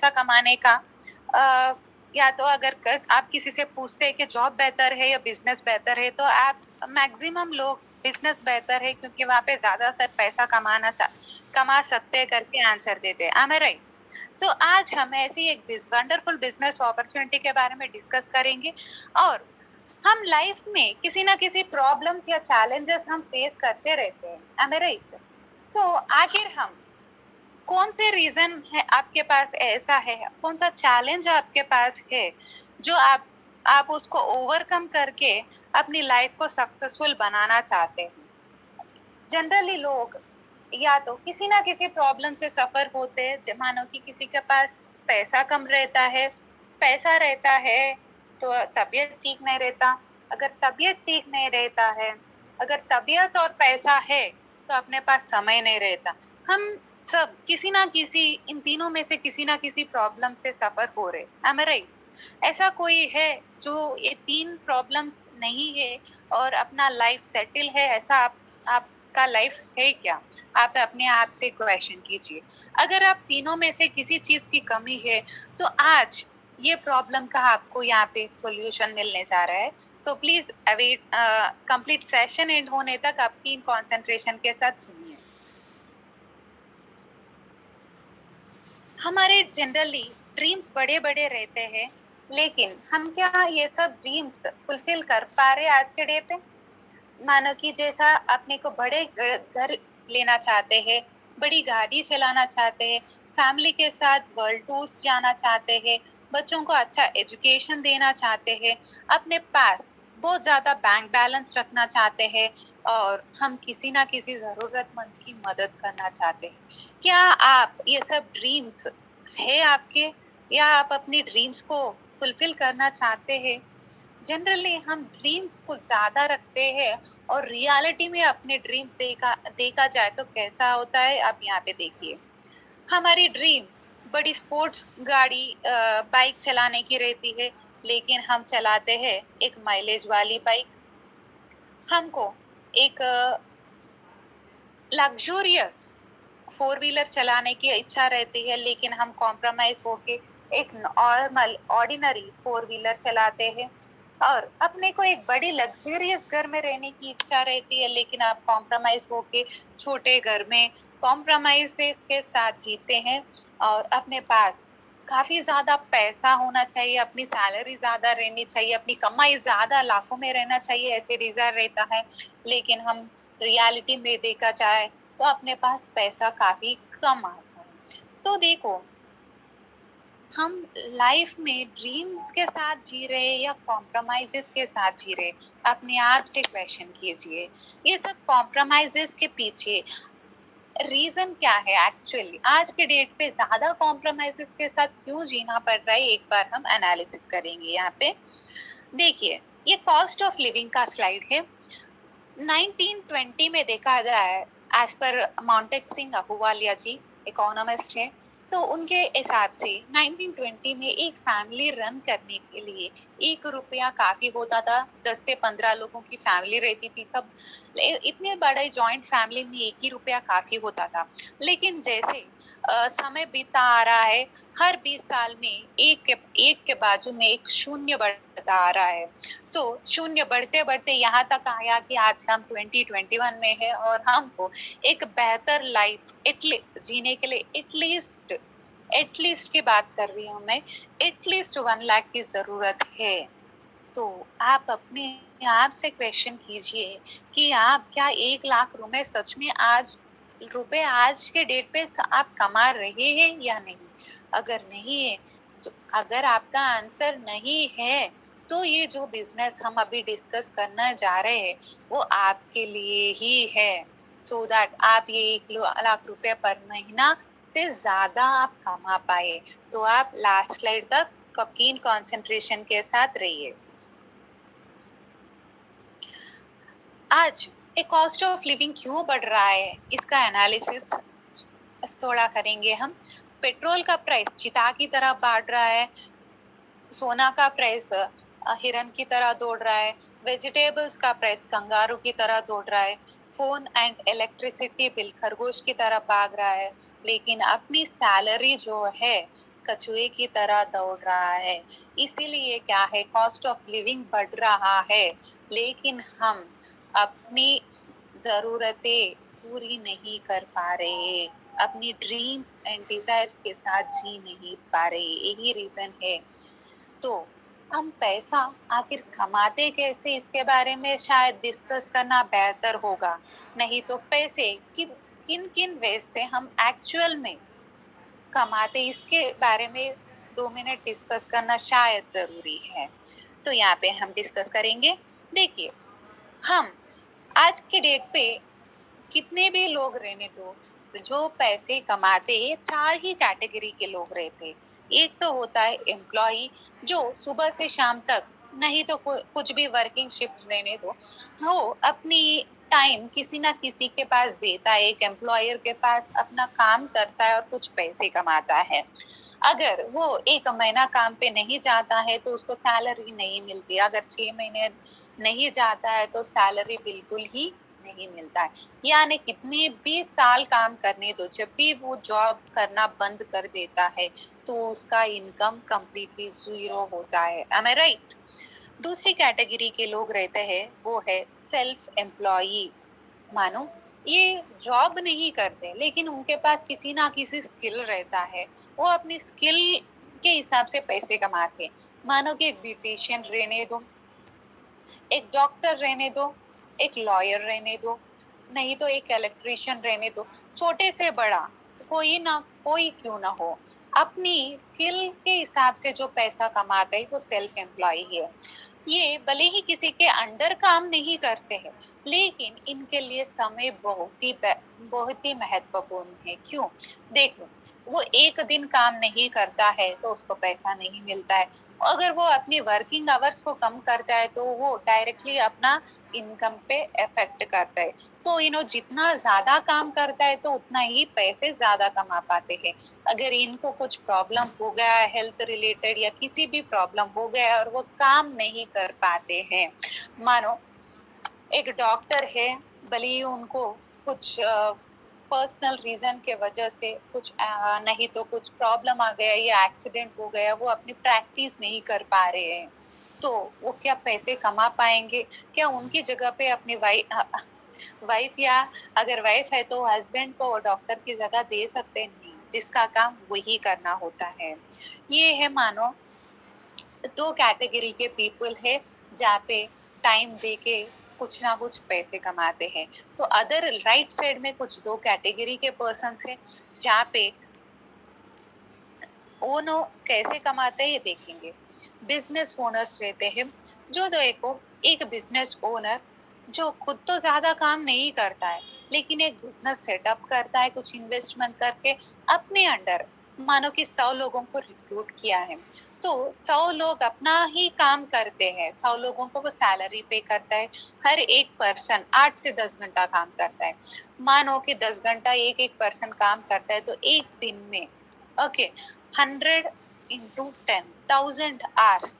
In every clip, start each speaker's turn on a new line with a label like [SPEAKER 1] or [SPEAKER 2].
[SPEAKER 1] पैसा कमाने का अ, या तो अगर आप किसी से पूछते हैं कि जॉब बेहतर है या बिजनेस बेहतर है, तो आप मैक्सिमम लोग बिजनेस बेहतर है क्योंकि वहां पे ज्यादातर पैसा कमा सकते हैं करके आंसर देते हैं। एम आई राइट? सो आज हम ऐसी एक वंडरफुल बिजनेस अपॉर्चुनिटी के बारे में डिस्कस करेंगे। और हम लाइफ में किसी ना किसी प्रॉब्लम्स या चैलेंजेस हम फेस करते रहते हैं। एम आई राइट? तो आखिर हम कौन से रीजन है आपके पास ऐसा है, कौन सा चैलेंज आपके पास है जो आप उसको ओवरकम करके अपनी लाइफ को सक्सेसफुल बनाना चाहते हैं। जनरली लोग या तो किसी ना किसी प्रॉब्लम से सफर होते हैं, मानो कि किसी के पास पैसा कम रहता है, पैसा रहता है तो तबीयत ठीक नहीं रहता, अगर तबीयत ठीक नहीं रहता है, अगर तबीयत और पैसा है तो अपने पास समय नहीं रहता। हम सब किसी ना किसी इन तीनों में से किसी ना किसी प्रॉब्लम से सफर हो रहे। एम आई राइट? ऐसा कोई है जो ये तीन प्रॉब्लम्स नहीं है और अपना लाइफ सेटल है, ऐसा आपका लाइफ है क्या? आप अपने आप से क्वेश्चन कीजिए। अगर आप तीनों में से किसी चीज की कमी है तो आज ये प्रॉब्लम का आपको यहाँ पे सॉल्यूशन मिलने जा रहा है। तो please await complete session and होने तक आपकी इन कंसंट्रेशन के साथ सुनिए। हमारे जनरली ड्रीम्स बड़े बड़े रहते हैं, लेकिन हम क्या ये सब ड्रीम्स फुलफिल कर पा रहे आज के डे पे? मानो कि जैसा अपने को बड़े घर लेना चाहते हैं, बड़ी गाड़ी चलाना चाहते हैं, फैमिली के साथ वर्ल्ड टूर्स जाना चाहते हैं, बच्चों को अच्छा एजुकेशन देना चाहते हैं, अपने पास बहुत ज्यादा बैंक बैलेंस रखना चाहते हैं, और हम किसी ना किसी जरूरतमंद की मदद करना चाहते हैं। क्या आप ये सब ड्रीम्स है आपके, या आप अपनी ड्रीम्स को फुलफिल करना चाहते हैं? जनरली हम ड्रीम्स को ज्यादा रखते हैं और रियलिटी में अपने ड्रीम्स देखा देखा जाए तो कैसा होता है, आप यहाँ पे देखिए। हमारी ड्रीम बड़ी स्पोर्ट्स गाड़ी बाइक चलाने की रहती है, लेकिन हम चलाते हैं एक माइलेज वाली बाइक। हमको एक लग्जूरियस फोर व्हीलर चलाने की इच्छा रहती है, लेकिन हम कॉम्प्रोमाइज होके एक नॉर्मल ऑर्डिनरी फोर व्हीलर चलाते हैं। और अपने को एक बड़ी लग्जरियस घर में रहने की इच्छा रहती है, लेकिन आप कॉम्प्रोमाइज होके छोटे घर में कॉम्प्रोमाइज के साथ जीते हैं। और अपने पास काफी ज्यादा पैसा होना चाहिए, अपनी सैलरी ज्यादा रहनी चाहिए, अपनी कमाई ज्यादा लाखों में रहना चाहिए, ऐसे डिजायर रहता है। लेकिन हम रियलिटी में देखा जाए तो अपने पास पैसा काफी कम आता है। तो देखो, हम लाइफ में ड्रीम्स के साथ जी रहे या कॉम्प्रोमाइजेस के साथ जी रहे, अपने आप से क्वेश्चन कीजिए। ये सब कॉम्प्रोमाइजेस के पीछे रीजन क्या है? एक्चुअली आज के डेट पे ज्यादा कॉम्प्रोमाइजेस के साथ क्यों जीना पड़ रहा है, एक बार हम एनालिसिस करेंगे यहाँ पे। देखिए, ये कॉस्ट ऑफ लिविंग का स्लाइड है। 1920 में देखा जाए, एज पर माउंटेक सिंह अहूवालिया जी, इकोनॉमिस्ट है, तो उनके हिसाब से 1920 में एक फैमिली रन करने के लिए 1 रुपया काफी होता था। 10 से 15 लोगों की फैमिली रहती थी तब। इतने बड़े जॉइंट फैमिली में 1 ही रुपया काफी होता था। लेकिन जैसे समय बीतता आ रहा है, हर 20 साल में एक के बाजू में एक शून्य बढ़ता आ रहा है। तो शून्य बढ़ते बढ़ते यहाँ तक आया कि आज हम 2021 में है, और हमको एक बेहतर लाइफ जीने के लिए एटलीस्ट की बात कर रही हूँ मैं, एटलीस्ट 1 लाख की जरूरत है। तो आप अपने आप से क्वेश्चन कीजिए कि आप क्या 1 लाख रुपए आज के डेट पे आप कमा रहे हैं या नहीं? अगर नहीं है, तो अगर आपका आंसर नहीं है, तो ये जो बिजनेस हम अभी डिस्कस करना जा रहे हैं वो आपके लिए ही है, सो दैट आप ये 1 लाख रुपए पर महीना से ज्यादा आप कमा पाए। तो आप लास्ट स्लाइड तक ककीन कंसंट्रेशन के साथ रहिए। आज एक कॉस्ट ऑफ लिविंग क्यों बढ़ रहा है, इसका एनालिसिस थोड़ा करेंगे हम। पेट्रोल का प्राइस चिता की तरह बढ़ रहा है, सोना का प्राइस हिरन की तरह दौड़ रहा है, वेजिटेबल्स का प्राइस कंगारू की तरह दौड़ रहा है, फोन एंड इलेक्ट्रिसिटी बिल खरगोश की तरह भाग रहा है। लेकिन अपनी सैलरी जो है कछुए की तरह दौड़ रहा है। इसीलिए क्या है, कॉस्ट ऑफ लिविंग बढ़ रहा है, लेकिन हम अपनी जरूरतें पूरी नहीं कर पा रहे, अपनी ड्रीम्स एंड डिजायर्स के साथ जी नहीं पा रहे। यही रीजन है। तो हम पैसा आखिर कमाते कैसे, इसके बारे में शायद डिस्कस करना बेहतर होगा। नहीं तो पैसे किन किन किन वे से हम एक्चुअल में कमाते, इसके बारे में 2 मिनट डिस्कस करना शायद जरूरी है। तो यहाँ पे हम डिस्कस करेंगे। देखिए, हम आज के डेट पे कितने भी लोग रहने दो, जो पैसे कमाते हैं, चार ही कैटेगरी के लोग रहते हैं। एक तो होता है एम्प्लॉय, जो सुबह से शाम तक, नहीं तो कुछ भी वर्किंग शिफ्ट रहने दो, वो अपनी टाइम किसी ना किसी के पास देता है, एक एम्प्लॉयर के पास अपना काम करता है और कुछ पैसे कमाता है। अगर वो 1 महीना काम पे नहीं जाता है तो उसको सैलरी नहीं मिलती, अगर 6 महीने नहीं जाता है तो सैलरी बिल्कुल ही नहीं मिलता है। यानी कितने भी साल काम करने दो, जब भी वो जॉब करना बंद कर देता है तो उसका इनकम कंप्लीटली जीरो होता है। एम आई राइट? दूसरी कैटेगरी के लोग रहते हैं, वो है सेल्फ एम्प्लॉई। मानो ये जॉब नहीं करते, लेकिन उनके पास किसी ना किसी स्किल रहता है, वो अपनी स्किल के हिसाब से पैसे कमाते हैं। मानो कि एक ब्यूटिशियन रहने दो, एक डॉक्टर रहने दो, एक लॉयर रहने दो, नहीं तो एक इलेक्ट्रिशियन रहने दो, छोटे से बड़ा कोई ना कोई क्यों ना हो, अपनी स्किल के हिसाब से जो पैसा कमाते हैं वो सेल्फ एम्प्लॉय है। ये भले ही किसी के अंडर काम नहीं करते हैं, लेकिन इनके लिए समय बहुत ही महत्वपूर्ण है। क्यों? देखो, वो एक दिन काम नहीं करता है तो उसको पैसा नहीं मिलता है। अगर वो अपनी वर्किंग आवर्स को कम करता है तो वो डायरेक्टली अपना इनकम पे इफेक्ट करता है। तो जितना ज्यादा काम करता है तो उतना ही पैसे ज्यादा कमा पाते हैं। अगर इनको कुछ प्रॉब्लम हो गया है हेल्थ रिलेटेड, या किसी भी प्रॉब्लम हो गया है और वो काम नहीं कर पाते हैं, मानो एक डॉक्टर है, भले ही उनको कुछ पर्सनल रीजन के वजह से कुछ नहीं तो कुछ प्रॉब्लम आ गया या एक्सीडेंट हो गया, वो अपनी प्रैक्टिस नहीं कर पा रहे हैं, तो वो क्या पैसे कमा पाएंगे? क्या उनकी जगह पे अपनी वाइफ या अगर वाइफ है तो हस्बैंड को डॉक्टर की जगह दे सकते हैं? नहीं, जिसका काम वही करना होता है। ये है, मानो दो कैटेगरी के पीपल है, जहाँ पे टाइम दे के कुछ ना कुछ पैसे कमाते हैं। तो अदर राइट साइड में कुछ दो कैटेगरी के पर्सन है, जहाँ पे वो नो कैसे कमाते हैं ये देखेंगे। बिजनेस ओनर्स रहते हैं, जो देखो, एक बिजनेस ओनर जो खुद तो ज्यादा काम नहीं करता है, लेकिन एक बिजनेस सेटअप करता है कुछ इन्वेस्टमेंट करके अपने अंडर, मानो कि 100 लोगों को रिक्रूट किया है, तो 100 लोग अपना ही काम करते हैं, 100 लोगों को वो सैलरी पे करता है। हर एक पर्सन 8 से 10 घंटा काम करता है। मानो कि 10 घंटा एक एक पर्सन काम करता है तो एक दिन में, ओके, 100 into 10, 1000 आवर्स,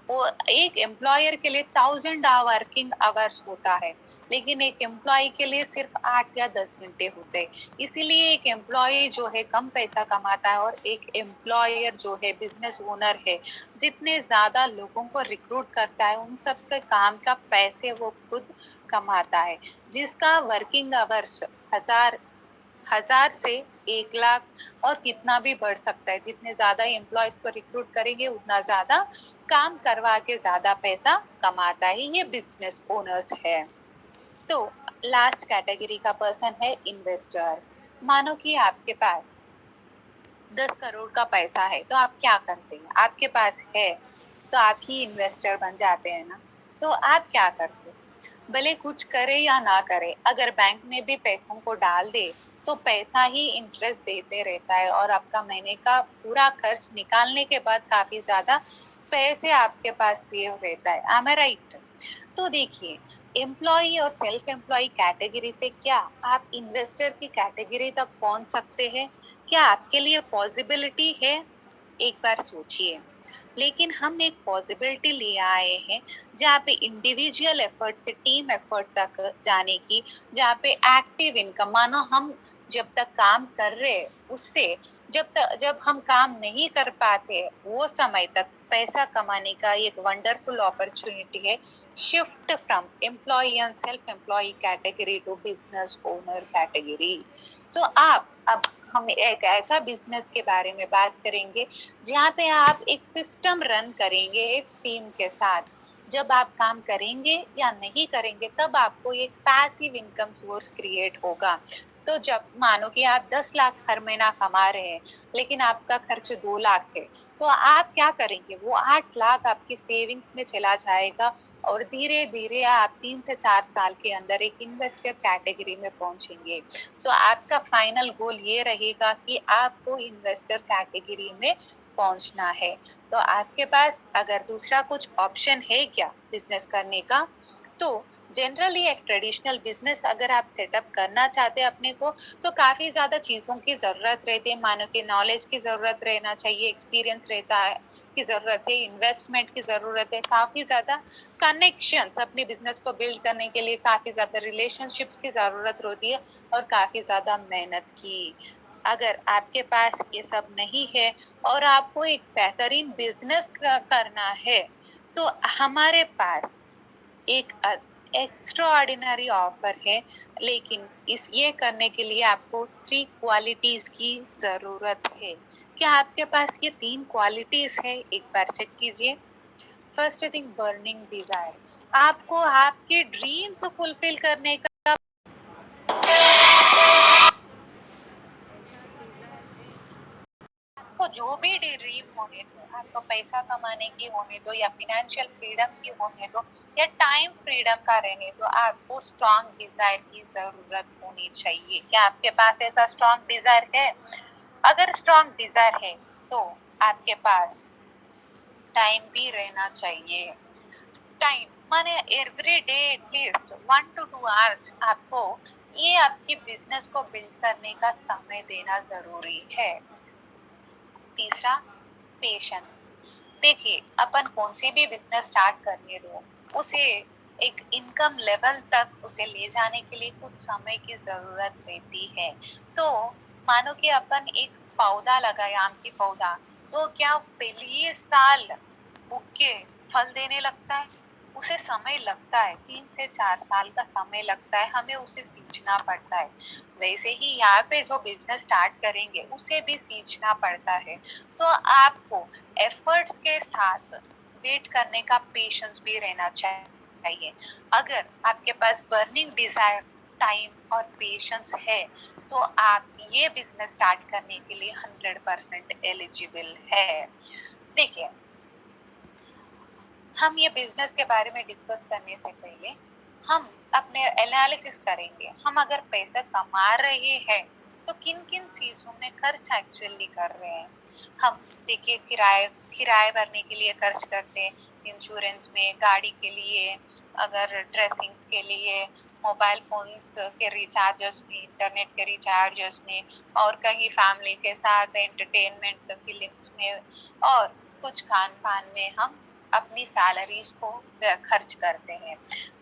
[SPEAKER 1] वो एक एम्प्लॉयर के लिए 1000 वर्किंग आवर्स होता है, लेकिन एक एम्प्लॉय के लिए सिर्फ 8 या 10 घंटे होते हैं। इसीलिए एक एम्प्लॉय जो है कम पैसा कमाता है, और एक एम्प्लॉयर जो है बिजनेस ओनर है, जितने ज्यादा लोगों को रिक्रूट करता है उन सब के काम का पैसे वो खुद कमाता है, जिसका वर्किंग आवर्स 1000 से 1 लाख और कितना भी बढ़ सकता है। जितने ज्यादा एम्प्लॉयज को रिक्रूट करेंगे उतना ज्यादा काम करवा के ज्यादा पैसा कमाता है। ये बिजनेस ओनर्स है। तो लास्ट कैटेगरी का पर्सन है इन्वेस्टर। मानो कि आपके पास 10 करोड़ का पैसा है, तो आप क्या करते हैं? आपके पास है तो आप ही इन्वेस्टर बन जाते हैं ना। तो आप क्या करते हैं? भले कुछ करे या ना करे, अगर बैंक में भी पैसों को डाल दे तो पैसा ही इंटरेस्ट देते रहता है, और आपका महीने का पूरा खर्च निकालने के बाद काफी ज्यादा पैसे आपके पास सेव रहता है। am I right? तो देखिए, एम्प्लॉय और सेल्फ एम्प्लॉय कैटेगरी से क्या आप इन्वेस्टर की कैटेगरी तक पहुंच सकते हैं? क्या आपके लिए पॉसिबिलिटी है? एक बार सोचिए। लेकिन हम एक पॉसिबिलिटी ले आए हैं, जहाँ पे इंडिविजुअल एफर्ट से टीम एफर्ट तक जाने की, जहाँ पे एक्टिव इनकम, मानो हम जब तक काम कर रहे हैं उससे जब हम काम नहीं कर पाते, वो समय तक पैसा कमाने का एक वंडरफुल अपॉर्चुनिटी है। Shift from employ and self employ category to business owner category. So आप अब हम एक ऐसा बिजनेस के बारे में बात करेंगे जहाँ पे आप एक सिस्टम रन करेंगे एक टीम के साथ। जब आप काम करेंगे या नहीं करेंगे, तब आपको एक पैसिव इनकम सोर्स क्रिएट होगा। तो जब मानो कि आप 10 लाख हर महीना कमा रहे हैं, लेकिन आपका खर्च 2 लाख है, तो आप क्या करेंगे? वो 8 लाख आपकी सेविंग्स में चला जाएगा और धीरे धीरे आप 3 से 4 साल के अंदर एक इन्वेस्टर कैटेगरी में पहुंचेंगे। सो आपका फाइनल गोल ये रहेगा कि आपको इन्वेस्टर कैटेगरी में पहुंचना है। तो आपके पास अगर दूसरा कुछ ऑप्शन है क्या बिजनेस करने का? तो जनरली एक ट्रेडिशनल बिजनेस अगर आप सेटअप करना चाहते हैं अपने को, तो काफी ज्यादा चीजों की जरूरत रहती है। मानो कि नॉलेज की जरूरत रहना चाहिए, एक्सपीरियंस रहता है की जरूरत है, इन्वेस्टमेंट की जरूरत है, काफी ज्यादा कनेक्शंस अपने बिजनेस को बिल्ड करने के लिए काफी ज्यादा रिलेशनशिप्स की जरूरत होती है और काफी ज्यादा मेहनत की। अगर आपके पास ये सब नहीं है और आपको एक बेहतरीन बिजनेस करना है, तो हमारे पास एक एक्स्ट्रा ऑर्डिनरी ऑफर है। लेकिन ये करने के लिए आपको 3 क्वालिटीज की जरूरत है। क्या आपके पास ये 3 क्वालिटीज है? एक बार चेक कीजिए। First thing, burning desire. आपको आपके ड्रीम्स फुलफिल करने का, आपको जो भी ड्रीम होने दो, आपको पैसा कमाने की होने दो या फिनेंशियल फ्रीडम की होने दो या टाइम फ्रीडम का रहने दो, आपको स्ट्रॉन्ग डिजायर की जरूरत होनी चाहिए। क्या आपके पास ऐसा स्ट्रॉन्ग डिजायर है? अगर स्ट्रॉन्ग डिजायर है तो आपके पास टाइम भी रहना चाहिए। टाइम माने every day at least 1 to 2 hours आपको ये आपके बिजनेस को बिल्ड करने का समय देना जरूरी है। तीसरा, पेशेंस। देखिए, अपन कौन सी भी बिजनेस स्टार्ट करने दो, उसे एक इनकम लेवल तक उसे ले जाने के लिए कुछ समय की जरूरत रहती है। तो मानो कि अपन एक पौधा लगाया, आम की पौधा, तो क्या पहले साल उग के फल देने लगता है? उसे समय लगता है, 3 से 4 साल का समय लगता है, हमें उसे सींचना पड़ता है। वैसे ही यहाँ पे जो बिजनेस स्टार्ट करेंगे उसे भी सींचना पड़ता है। तो आपको एफर्ट्स के साथ वेट करने का पेशेंस भी रहना चाहिए। अगर आपके पास बर्निंग डिजायर, टाइम और पेशेंस है, तो आप ये बिजनेस स्टार्ट करने के लिए 100% एलिजिबल है। देखिए, हम ये बिजनेस के बारे में डिस्कस करने से पहले हम अपने एनालिसिस करेंगे। हम अगर पैसा कमा रहे हैं तो किन किन चीजों में खर्च एक्चुअली कर रहे हैं। हम देखिए, किराए किराए भरने के लिए खर्च करते हैं, इंश्योरेंस में, गाड़ी के लिए, अगर ड्रेसिंग के लिए, मोबाइल फोन्स के रिचार्जेस में, इंटरनेट के रिचार्जेस में, और कहीं फैमिली के साथ एंटरटेनमेंट फिल्म्स में, और कुछ खान पान में हम अपनी सैलरीज को खर्च करते हैं।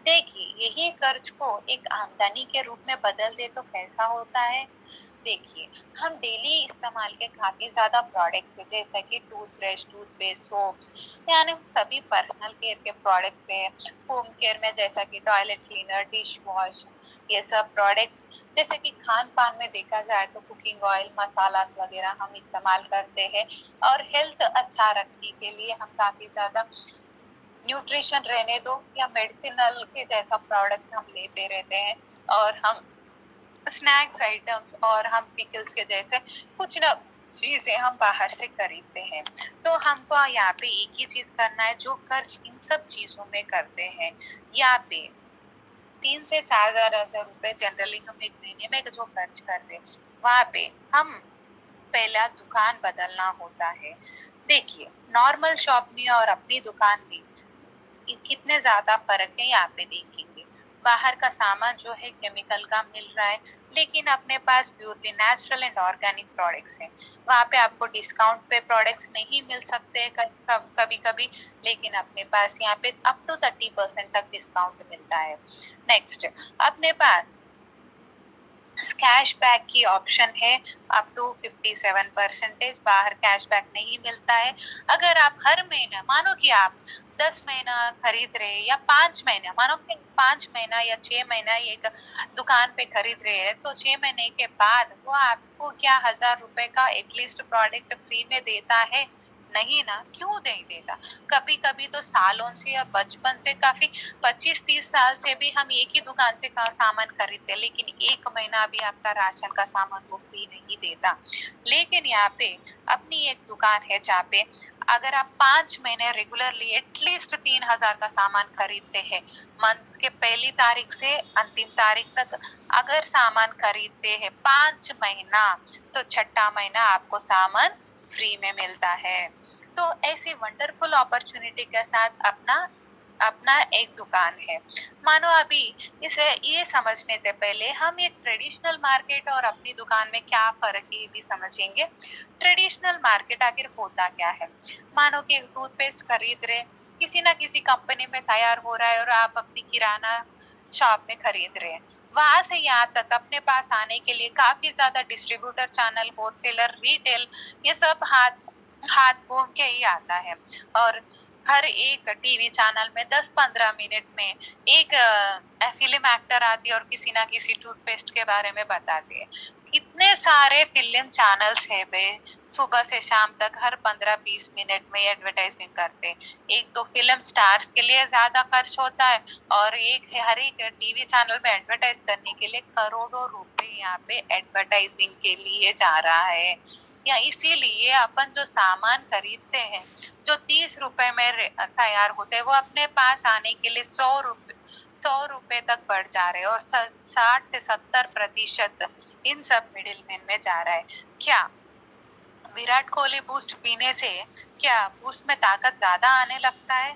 [SPEAKER 1] देखिए, यही खर्च को एक आमदनी के रूप में बदल दे तो कैसा होता है? देखिए, हम डेली इस्तेमाल के काफी ज्यादा प्रोडक्ट्स है, जैसे कि टूथब्रश, टूथपेस्ट, सोप्स, यानी सभी पर्सनल केयर के प्रोडक्ट्स है। होम केयर में जैसा कि टॉयलेट क्लीनर, डिश वॉश, ये सब प्रोडक्ट्स। जैसे कि खान पान में देखा जाए तो कुकिंग ऑयल, मसाला वगैरह हम इस्तेमाल करते हैं। और हेल्थ अच्छा रखने के लिए हम काफी ज्यादा न्यूट्रिशन रहने दो या मेडिसिनल के जैसा प्रोडक्ट हम लेते रहते हैं। और हम स्नैक्स आइटम्स और हम पिकल्स के जैसे कुछ ना चीजें हम बाहर से खरीदते हैं। तो हमको यहाँ पे एक ही चीज करना है, जो खर्च इन सब चीजों में करते हैं। यहाँ पे 3 से 4 हजार रुपए जनरली हम एक महीने में जो खर्च करते हैं, वहां पे हम पहला दुकान बदलना होता है। देखिए, नॉर्मल शॉप में और अपनी दुकान में कितने ज्यादा फर्क है यहाँ पे देखेंगे। बाहर का सामान जो है केमिकल का मिल रहा है, लेकिन अपने पास purely natural and organic products हैं। वहाँ पे आपको डिस्काउंट पे प्रोडक्ट्स नहीं मिल सकते कभी कभी, लेकिन अपने पास यहाँ पे अप टू 30% तक डिस्काउंट मिलता है। नेक्स्ट, अपने पास कैशबैक की ऑप्शन है अप टू 57%। बाहर कैशबैक नहीं मिलता है। अगर आप हर महीना, मानो कि आप 10 महीना खरीद रहे या 5 महीना, मानो कि 5 महीना या 6 महीना एक दुकान पे खरीद रहे हैं, तो 6 महीने के बाद वो आपको क्या 1000 रुपए का एटलीस्ट प्रोडक्ट फ्री में देता है? नहीं ना, क्यों नहीं देता? कभी कभी तो सालों से या बचपन से, काफी 25-30 साल से भी हम एक ही दुकान से सामान खरीदते, लेकिन एक महीना भी आपका राशन का सामान वो फ्री नहीं देता। लेकिन यहाँ पे अपनी एक दुकान है जहाँ पे अगर आप 5 महीने रेगुलरली एटलीस्ट 3000 का सामान खरीदते हैं, मंथ के पहली तारीख से अंतिम तारीख तक अगर सामान खरीदते हैं 5 महीना, तो छठा महीना आपको सामान फ्री में मिलता है। तो ऐसी वंडरफुल अपॉर्चुनिटी के साथ अपना अपना एक दुकान है। मानो अभी इसे ये समझने से पहले हम एक ट्रेडिशनल मार्केट और अपनी दुकान में क्या फर्क है ये भी समझेंगे। ट्रेडिशनल मार्केट आखिर होता क्या है? मानो कि टूथपेस्ट खरीद रहे, किसी ना किसी कंपनी में तैयार हो रहा है और आप अपनी किराना शॉप में खरीद रहे हैं। वहां से यहाँ तक अपने पास आने के लिए काफी ज्यादा डिस्ट्रीब्यूटर चैनल, होलसेलर, रिटेल, ये सब हाथ हाथ घूम के ही आता है। और हर एक टीवी चैनल में 10-15 मिनट में एक फिल्म एक्टर आती है और किसी ना किसी टूथपेस्ट के बारे में बताती है। कितने सारे फिल्म चैनल्स है बे, सुबह से शाम तक हर 15-20 मिनट में एडवर्टाइजिंग करते हैं। एक तो फिल्म स्टार्स के लिए ज्यादा खर्च होता है, और हर एक टीवी चैनल में एडवर्टाइज करने के लिए करोड़ों रुपए यहाँ पे एडवर्टाइजिंग के लिए जा रहा है। या इसीलिए अपन जो सामान खरीदते हैं, जो 30 रुपए में तैयार होते हैं, वो अपने पास आने के लिए 100 रुपए तक बढ़ जा रहे हैं, और 60 से 70% इन सब मिडिल मैन में जा रहा है। क्या विराट कोहली बूस्ट पीने से क्या बूस्ट में ताकत ज्यादा आने लगता है?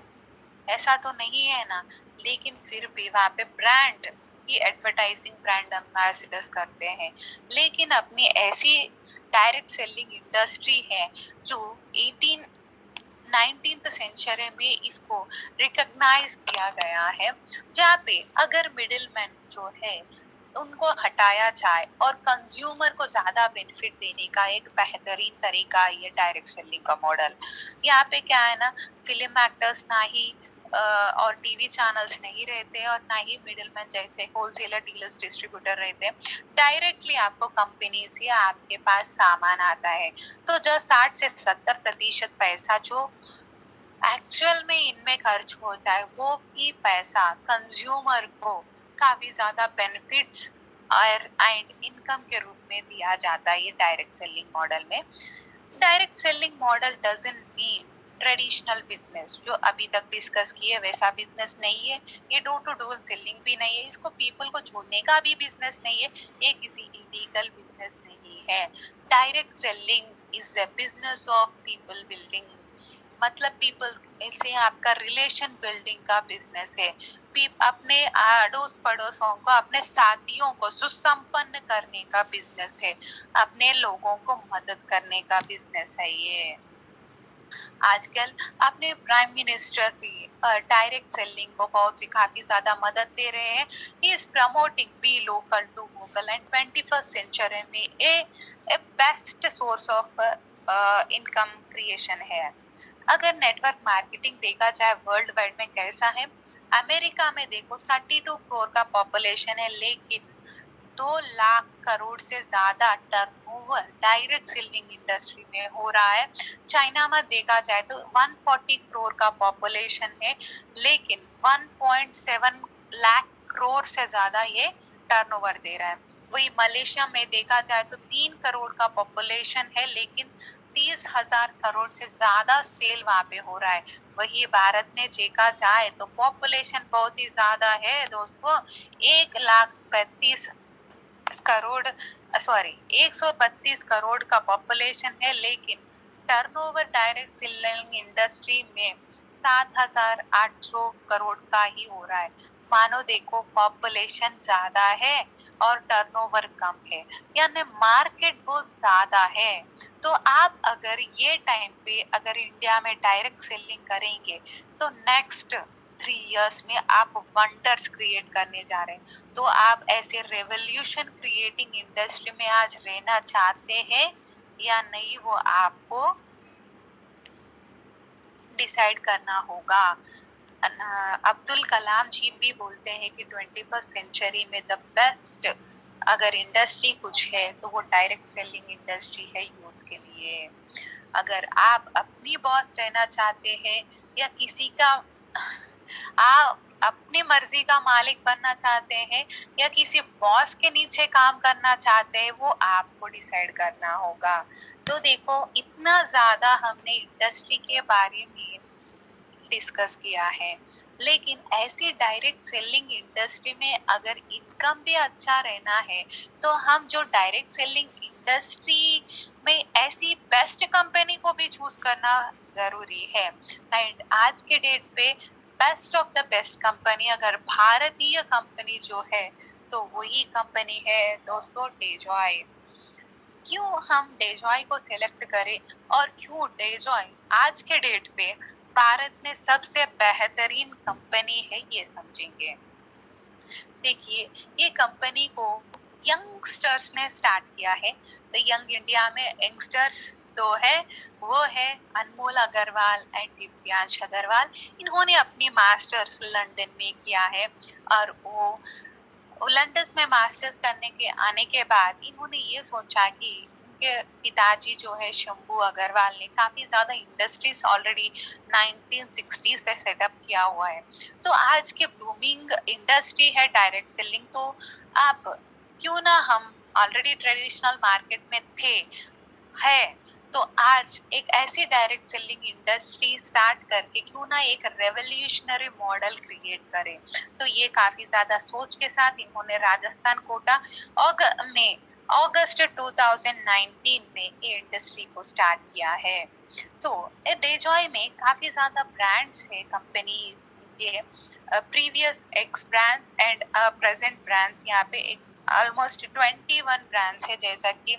[SPEAKER 1] ऐसा तो नहीं है ना। लेकिन फिर भी वहां पे ब्रांड की एडवर्टाइजिंग, ब्रांड एम्बेसडर्स करते हैं। लेकिन अपनी ऐसी डायरेक्ट सेलिंग इंडस्ट्री है जो 19th सेंचुरी में इसको रिकॉग्नाइज किया गया है, जहाँ पे अगर मिडिल मैन जो है उनको हटाया जाए और कंज्यूमर को ज्यादा बेनिफिट देने का एक बेहतरीन तरीका ये डायरेक्ट सेलिंग का मॉडल। यहाँ पे क्या है ना, फिल्म एक्टर्स ना ही और टीवी चैनल्स नहीं रहते, और ना ही मिडिलमैन जैसे होलसेलर, डीलर्स, डिस्ट्रीब्यूटर रहते। डायरेक्टली आपको कंपनी से आपके पास सामान आता है। तो जो 60 से 70% पैसा जो एक्चुअल में इनमें खर्च होता है, वो भी पैसा कंज्यूमर को काफी ज्यादा बेनिफिट्स और एंड इनकम के रूप में दिया जाता है ये डायरेक्ट सेलिंग मॉडल में। Direct selling model doesn't mean traditional business जो अभी तक डिस्कस किए वैसा बिजनेस नहीं है। ये डोर टू डोर सेलिंग भी नहीं है, इसको पीपल को जोड़ने का भी बिजनेस नहीं है, ये किसी इलीगल बिजनेस नहीं है। Direct selling is the business of people building, मतलब पीपल से आपका रिलेशन बिल्डिंग का बिजनेस है। अपने अड़ोस पड़ोसों को, अपने साथियों को सुसंपन्न करने का बिजनेस है, अपने लोगों को मदद करने का बिजनेस है ये। आजकल अपने प्राइम मिनिस्टर भी डायरेक्ट सेलिंग को बहुत सी काफी ज्यादा मदद दे रहे हैं। He is promoting be local to vocal, and 21st century में a best source of income creation है। अगर नेटवर्क मार्केटिंग देखा जाए वर्ल्ड वाइड में कैसा है, अमेरिका में देखो 32 करोड़ का पॉपुलेशन है, लेकिन 2 लाख करोड़ से ज्यादा टर्नओवर डायरेक्ट सेलिंग इंडस्ट्री में हो रहा है। चाइना में देखा जाए तो 140 करोड़ का पॉपुलेशन है, लेकिन 1.7 लाख करोड़ से ज्यादा ये टर्नओवर दे रहा है। वही मलेशिया में देखा जाए तो 3 करोड़ का पॉपुलेशन है, लेकिन 30,000 करोड़ से ज्यादा सेल वहां पे हो रहा है। वही भारत में देखा जाए तो पॉपुलेशन बहुत ही ज्यादा है दोस्तों, 1,32 करोड़, सॉरी 132 करोड़ का पॉपुलेशन है, लेकिन टर्नओवर डायरेक्ट सेलिंग इंडस्ट्री में 7,800 करोड़ का ही हो रहा है। मानो देखो पॉपुलेशन ज्यादा है और टर्नओवर कम है, यानी मार्केट बहुत ज्यादा है। तो आप अगर ये टाइम पे अगर इंडिया में डायरेक्ट सेलिंग करेंगे तो नेक्स्ट 3 इयर्स में आप वंडर्स क्रिएट करने जा रहे हैं। तो आप ऐसे रेवोल्यूशन क्रिएटिंग इंडस्ट्री में आज रहना चाहते हैं या नहीं, वो आपको डिसाइड करना होगा। अब्दुल कलाम जी भी बोलते हैं कि 21st सेंचुरी में द बेस्ट अगर इंडस्ट्री कुछ है तो वो डायरेक्ट सेलिंग इंडस्ट्री है यूथ के लिए। अगर आप अपनी बॉस रहना चाहते हैं या किसी का आप अपनी मर्जी का मालिक बनना चाहते हैं या किसी बॉस के नीचे काम करना चाहते हैं, वो आपको डिसाइड करना होगा। तो देखो, इतना ज्यादा हमने इंडस्ट्री के बारे में डिस्कस किया है, लेकिन ऐसी डायरेक्ट सेलिंग इंडस्ट्री में अगर इनकम भी अच्छा रहना है तो हम जो डायरेक्ट सेलिंग इंडस्ट्री में ऐसी बेस्ट कंपनी को भी चूज करना जरूरी है। एंड आज के डेट पे best of the best company अगर भारतीय कंपनी जो है तो वही कंपनी है दोस्तों, डेजॉय। क्यों हम डेजॉय को सिलेक्ट करें और क्यों डेजॉय आज के डेट पे भारत में सबसे बेहतरीन कंपनी है, ये समझेंगे। देखिए, ये कंपनी को यंगस्टर्स ने स्टार्ट किया है। तो यंग इंडिया में यंगस्टर्स दो है, वो है अनमोल अग्रवाल एंड दिव्यांश अग्रवाल। इन्होंने अपनी मास्टर्स लंदन में किया है और वो लंदन में मास्टर्स करने के आने के बाद इन्होंने ये सोचा कि उनके पिताजी जो है शंभू अग्रवाल ने काफी ज्यादा इंडस्ट्रीज ऑलरेडी 1960 से सेटअप किया हुआ है। तो आज के बूमिंग इंडस्ट्री है डायरेक्ट सेलिंग, तो आप क्यों ना, हम ऑलरेडी ट्रेडिशनल मार्केट में थे है, तो आज एक ऐसी डायरेक्ट सेलिंग इंडस्ट्री स्टार्ट करके क्यों ना एक रेवोल्यूशनरी मॉडल क्रिएट करें। तो ये काफी ज्यादा सोच के साथ इन्होंने राजस्थान कोटा में अगस्त 2019 में ये इंडस्ट्री को स्टार्ट किया है। तो डेजॉय में काफी ज्यादा ब्रांड्स है कंपनी के, previous x brands and present brands, यहाँ पे एक ऑलमोस्ट 21 ब्रांड्स है, जैसा कि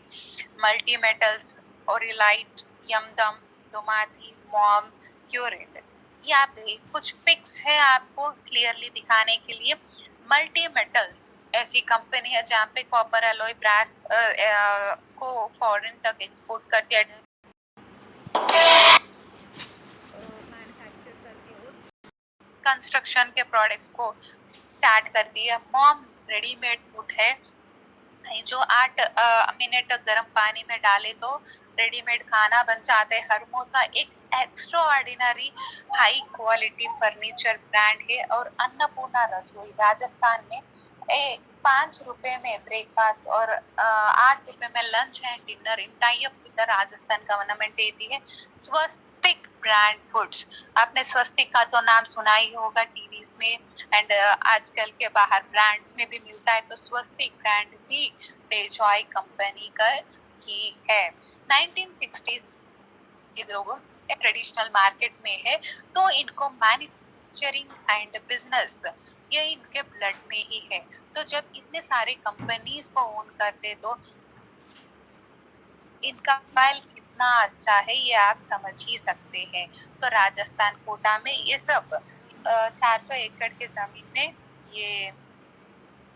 [SPEAKER 1] मल्टी मेटल्स, ओरिलाइट, यमदम, दोमाती, मॉम, क्यूरेट। यहाँ पे कुछ पिक्स है आपको क्लियरली दिखाने के लिए। मल्टी मेटल्स ऐसी कंपनी है जहाँ पे कॉपर एलॉय ब्रास को फॉरेन तक एक्सपोर्ट करती है, मैन्युफैक्चर करके और कंस्ट्रक्शन के प्रोडक्ट्स को स्टार्ट करती है। मॉम रेडीमेड फूड है जो 8 मिनट गर्म पानी में डाले तो रेडीमेड खाना बन जाता है। हरमोसा एक extra ordinary high quality furniture brand है। और अन्नपूर्णा रसोई राजस्थान में 5 रुपए में ब्रेकफास्ट और 8 रुपए में lunch and dinner in tie up with Rajasthan government देती है। स्वस्तिक ब्रांड फूड्स, आपने स्वस्तिक का तो नाम सुना ही होगा टीवीज में एंड आजकल के बाहर ब्रांड्स में भी मिलता है। तो स्वस्तिक ब्रांड भी डेजॉय कंपनी का ही है। 1960s के लोगों ट्रेडिशनल मार्केट में है, तो इनको मैन्युफैक्चरिंग एंड बिजनेस ये इनके ब्लड में ही है। तो जब इतने सारे कंपनीज को ओन करते तो इनका फाइल कितना अच्छा है ये आप समझ ही सकते हैं। तो राजस्थान कोटा में ये सब 400 एकड़ के जमीन में ये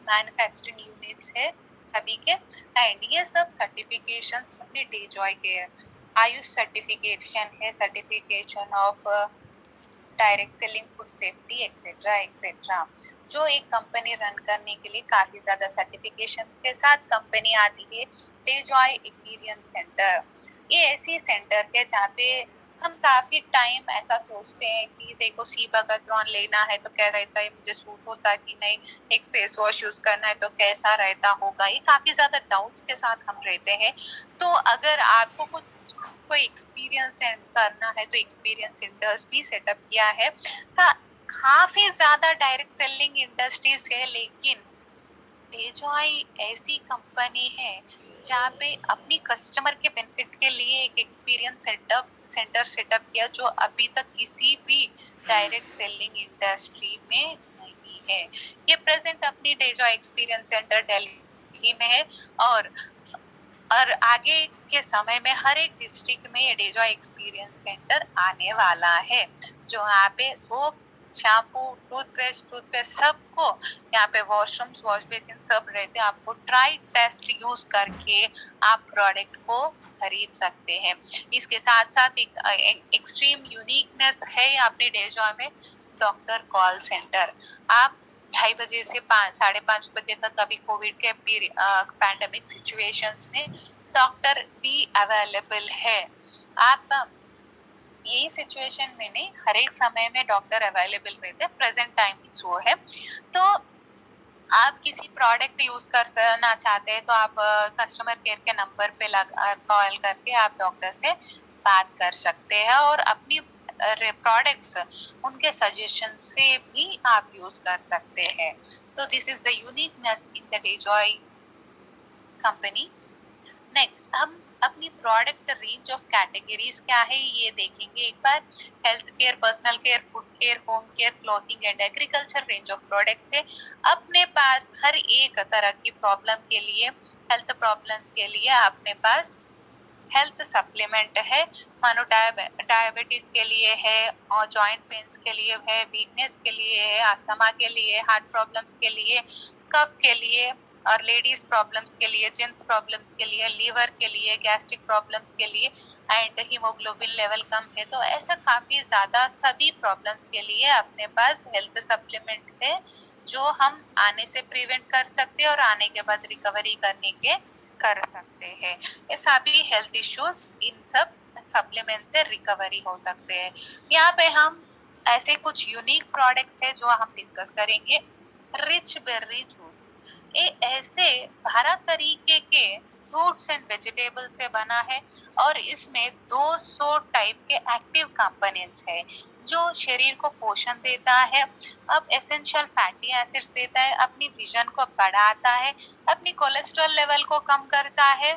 [SPEAKER 1] मैन्युफैक्चरिंग यूनिट्स है सभी के। एंड ये सब सर्टिफिकेशंस अपने डेजॉय के आयुष सर्टिफिकेशन है, certification of direct selling, food safety etcetera etcetera. जो एक कंपनी रन करने के लिए काफी ज्यादा सर्टिफिकेशंस के साथ कंपनी आती है। डेजॉय एक्सपीरियंस सेंटर, ये ऐसी सेंटर है जहाँ पे हम काफी टाइम ऐसा सोचते हैं कि देखो सी बगाट्रॉन लेना है तो क्या रहता है, मुझे सूट होता कि नहीं, एक फेस वॉश यूज करना है तो कैसा रहता होगा, ये काफी ज्यादा डाउट्स के साथ हम रहते हैं। तो अगर आपको कुछ कोई एक्सपीरियंस करना है तो एक्सपीरियंस सेंटर्स भी सेटअप किया है। काफी ज्यादा डायरेक्ट सेलिंग इंडस्ट्रीज है, लेकिन डेजॉय ऐसी कंपनी है जहाँ पे अपनी कस्टमर के बेनिफिट के लिए एक एक्सपीरियंस सेंटर सेटअप किया जो अभी तक किसी भी डायरेक्ट सेलिंग इंडस्ट्री में नहीं है। ये प्रेजेंट अपनी डेजॉय एक्सपीरियंस सेंटर दिल्ली में है और आगे के समय में हर एक डिस्ट्रिक्ट में ये डेजॉय एक्सपीरियंस सेंटर आने वाला है, जो यहाँ पे शैम्पू, टूथपेस्ट सबको यहाँ पे वॉशरूम्स, वॉश बेसिन सब रहते हैं। आपको ट्राई टेस्ट यूज करके आप प्रोडक्ट को खरीद सकते हैं। इसके साथ-साथ एक एक्सट्रीम यूनिकनेस है अपने डेजॉय में, डॉक्टर कॉल सेंटर। आप 2:30 बजे से 5 साढ़े 5 बजे तक अभी कोविड के पैंडेमिक सिचुएशंस में डॉक्टर भी अवेलेबल है। आप यही सिचुएशन में नहीं, हर एक समय में डॉक्टर अवेलेबल रहते हैं, प्रेजेंट टाइमिंग्स वो है। तो आप किसी प्रोडक्ट यूज करना चाहते हैं तो आप कस्टमर केयर के नंबर पे कॉल करके आप डॉक्टर से बात कर सकते हैं और अपनी प्रोडक्ट्स उनके सजेशन से भी आप यूज कर सकते हैं। तो this is the uniqueness in the Dejoy company. Next हम अपनी प्रोडक्ट रेंज ऑफ कैटेगरीज क्या है ये देखेंगे एक बार। Health care, personal care, food care, home care, clothing and agriculture range of products है। अपने पास हर एक तरह की प्रॉब्लम के लिए, हेल्थ प्रॉब्लम्स के लिए अपने पास हेल्थ सप्लीमेंट है। मानो डायबिटीज के लिए है और जॉइंट पेन्स के लिए है, वीकनेस के लिए है, अस्थमा के लिए, हार्ट प्रॉब्लम्स के लिए, कफ के लिए और लेडीज प्रॉब्लम्स के लिए, जेंट्स प्रॉब्लम्स के लिए, लीवर के लिए, गैस्ट्रिक प्रॉब्लम्स के लिए एंड हीमोग्लोबिन लेवल कम है। तो ऐसा काफी ज्यादा सभी प्रॉब्लम्स के लिए अपने पास हेल्थ सप्लीमेंट है जो हम आने से प्रिवेंट कर सकते हैं और आने के बाद रिकवरी करने के कर सकते हैं। ये सभी हेल्थ इश्यूज इन सब सप्लीमेंट से रिकवरी हो सकते हैं। यहाँ पे हम ऐसे कुछ यूनिक प्रोडक्ट्स है जो हम डिस्कस करेंगे। रिच बेर्री जूस, ये ऐसे 12 तरीके के फ्रूट्स एंड वेजिटेबल से बना है और इसमें 200 टाइप के एक्टिव कंपोनेंट्स है जो शरीर को पोषण देता है, अब एसेंशियल फैटी एसिड्स देता है, अपनी विजन को बढ़ाता है, अपनी कोलेस्ट्रॉल लेवल को कम करता है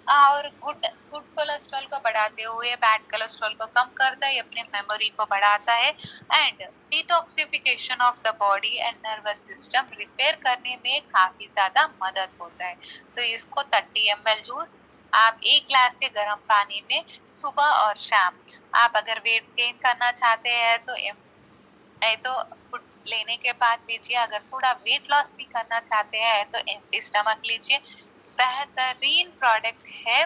[SPEAKER 1] और गुड गुड कोलेस्ट्रॉल को बढ़ाते हुए बैड कोलेस्ट्रॉल को कम करता है, अपने मेमोरी को बढ़ाता है and detoxification of the body and nervous system repair करने में काफी ज्यादा मदद होता है। तो इसको 30 ml जूस आप 1 ग्लास के गर्म पानी में सुबह और शाम, आप अगर वेट गेन करना चाहते हैं तो नहीं तो फूड लेने के बाद लीजिए, अगर थोड़ा वेट लॉस भी करना चाहते हैं तो एम्प्टी स्टमक लीजिए। बेहतरीन प्रोडक्ट है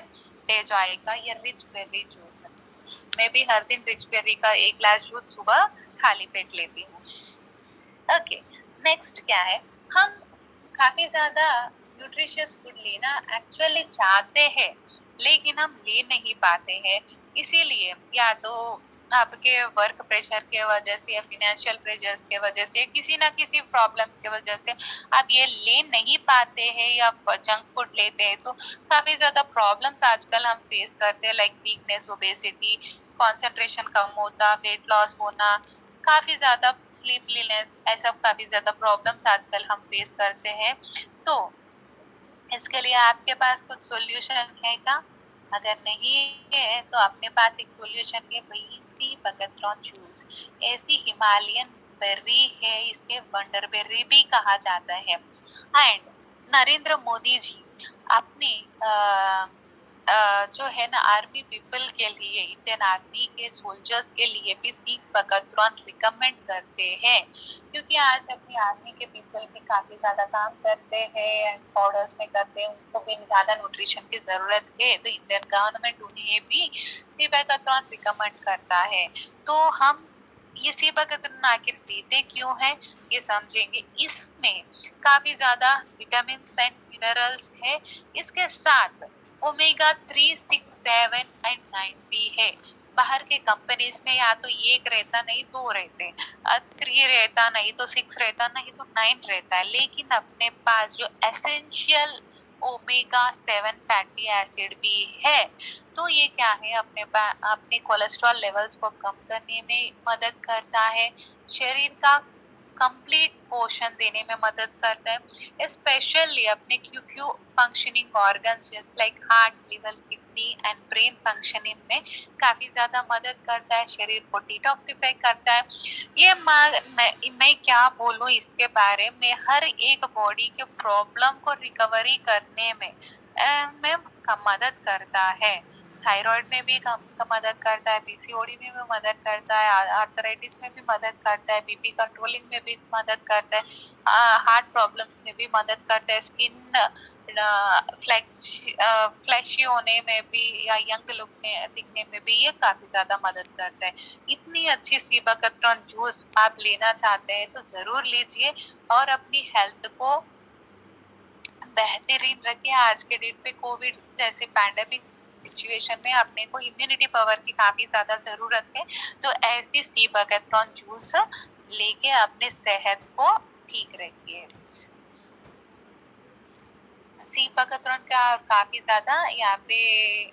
[SPEAKER 1] डेजॉय का ये रिच बेरी जूस। मैं भी हर दिन रिच बेरी का 1 ग्लास जूस सुबह खाली पेट लेती हूँ। ओके, नेक्स्ट क्या है, हम काफी ज्यादा न्यूट्रिशियस फूड लेना एक्चुअली चाहते हैं लेकिन हम ले नहीं पाते हैं। इसीलिए या तो आपके वर्क प्रेशर के वजह से या फिनेंशियल प्रेशर्स के वजह से किसी ना किसी प्रॉब्लम की वजह से आप ये ले नहीं पाते हैं या जंक फूड लेते हैं, तो काफी ज्यादा प्रॉब्लम्स आजकल हम फेस करते हैं, लाइक वीकनेस, ओबेसिटी, कंसंट्रेशन कम होता, वेट लॉस होना, काफी ज्यादा स्लीपलीनेस, ऐसा काफी ज्यादा प्रॉब्लम्स आजकल हम फेस करते हैं। तो इसके लिए आपके पास कुछ सॉल्यूशन है क्या? अगर नहीं है तो अपने पास एक सॉल्यूशन है, वही सी बगथ्रॉन जूस। ऐसी हिमालयन बेर्री है, इसके वंडर बेर्री भी कहा जाता है एंड नरेंद्र मोदी जी अपनी जो है ना आर्मी पीपल के लिए, इंडियन आर्मी के सोल्जर्स के लिए भी सी बगथ्रॉन रिकमेंड करते हैं क्योंकि आज अपनी आर्मी के पीपल भी काफी ज्यादा काम करते हैं एंड बॉर्डर्स में करते हैं, उनको भी ज्यादा न्यूट्रिशन की जरूरत है, तो इंडियन गवर्नमेंट उन्हें भी सी बगथ्रॉन रिकमेंड करता है। तो हम ये सी बगथ्रॉन आखिर देते क्यों है ये समझेंगे। इसमें काफी ज्यादा विटामिन एंड मिनरल्स है, इसके साथ ओमेगा 3, 6, 7 एंड 9 भी है। बाहर के कंपनीज में या तो एक रहता नहीं 2 रहते, 3 रहता नहीं तो 6 रहता नहीं तो 9 रहता है, लेकिन अपने पास जो एसेंशियल ओमेगा 7 फैटी एसिड भी है, तो ये क्या है, अपने कोलेस्ट्रॉल लेवल्स को कम करने में मदद करता है, शरीर का कंप्लीट पोषण देने में मदद करता है, स्पेशली अपने क्यू फंक्शनिंग ऑर्गन्स जैसे like heart, liver, kidney and brain functioning में काफी ज्यादा मदद करता है, शरीर को डिटॉक्सिफाई करता है। ये मैं क्या बोलूं इसके बारे में, हर एक बॉडी के प्रॉब्लम को रिकवरी करने में मदद करता है। थायराइड में भी मदद करता है, पीसीओडी में भी मदद करता है, आर्थराइटिस में भी मदद करता है, बीपी कंट्रोलिंग में भी मदद करता है, हार्ट प्रॉब्लम्स में भी मदद करता है, स्किन फ्लैशी होने में भी या यंग लुक में दिखने में भी ये काफी ज्यादा मदद करता है। इतनी अच्छी सीबाकतरन जूस आप लेना चाहते हैं तो जरूर लीजिए और अपनी हेल्थ को बेहतरीन रखिए। आज के डेट पे कोविड जैसे पैंडेमिक सिचुएशन में अपने को इम्यूनिटी पावर की काफी ज्यादा जरूरत है, तो ऐसी सीबाकतरन जूस लेके अपने सेहत को ठीक रखिए। सीबाकतरन का काफी ज्यादा यहाँ पे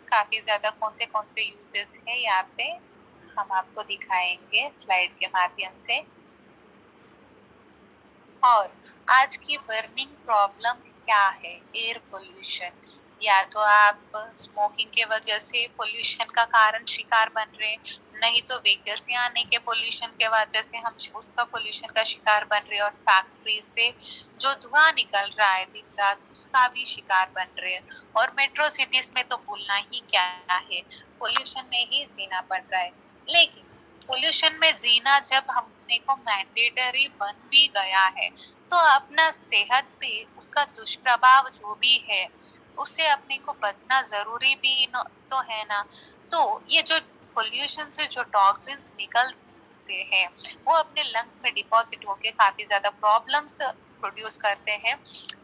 [SPEAKER 1] कौन से यूजेस है यहाँ पे हम आपको दिखाएंगे स्लाइड के माध्यम से। और आज की बर्निंग प्रॉब्लम क्या है? Air pollution. या तो आप स्मोकिंग के वजह से पोल्यूशन का कारण शिकार बन रहे, नहीं तो व्हीकल से आने के पोल्यूशन के वजह से हम उसका पोल्यूशन का शिकार बन रहे, और फैक्ट्री से जो धुआं निकल रहा है दिन रात उसका भी शिकार बन रहे। और मेट्रो सिटीज में तो बोलना ही क्या है, पोल्यूशन में ही जीना पड़ रहा है। लेकिन पोल्यूशन में जीना जब हमने को मैंडेटरी बन भी गया है तो अपना सेहत पे उसका दुष्प्रभाव जो भी है उससे अपने को बचना जरूरी भी तो है ना। तो ये जो पोल्यूशन से जो टॉक्सिन्स निकलते हैं वो अपने लंग्स में डिपॉजिट होके काफी ज्यादा प्रॉब्लम्स प्रोड्यूस करते हैं।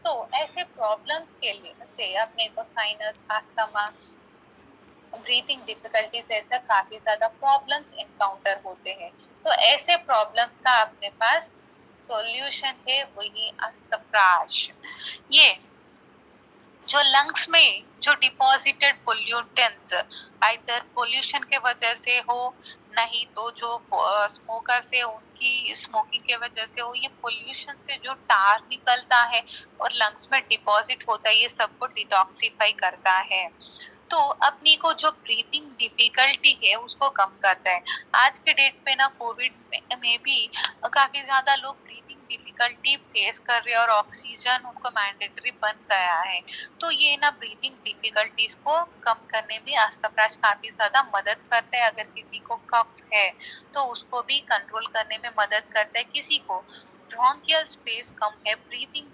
[SPEAKER 1] तो ऐसे प्रॉब्लम्स के लिए से अपने को साइनस, अस्थमा, ब्रीथिंग डिफिकल्टीज ऐसा काफी ज्यादा प्रॉब्लम्स इनकाउंटर होते हैं। तो ऐसे प्रॉब्लम्स का अपने पास सॉल्यूशन है, वही अस्तप्राश। ये जो लंग्स में जो डिपॉजिटेड पोल्यूटेंट्स आइदर पोल्यूशन के वजह से हो, नहीं तो जो स्मोकर से उनकी स्मोकिंग के वजह से हो, ये पोल्यूशन से जो टार निकलता है और लंग्स में डिपॉजिट होता है ये सबको डिटॉक्सिफाई करता है। तो अपनी को जो ब्रीथिंग डिफिकल्टी है उसको कम करता है। आज के डेट पे ना कोविड में भी काफी ज्यादा लोग ब्रीथिंग डिफिकल्टी फेस कर रहे हैं और ऑक्सीजन उनको मैंडेटरी बन गया है। तो ये ना ब्रीथिंग डिफिकल्टीज को कम करने में अस्तप्राश काफी ज्यादा मदद करता है। अगर किसी को कफ है तो उसको भी कंट्रोल करने में मदद करता है। किसी को ब्रोंकियल स्पेस कम है, ब्रीथिंग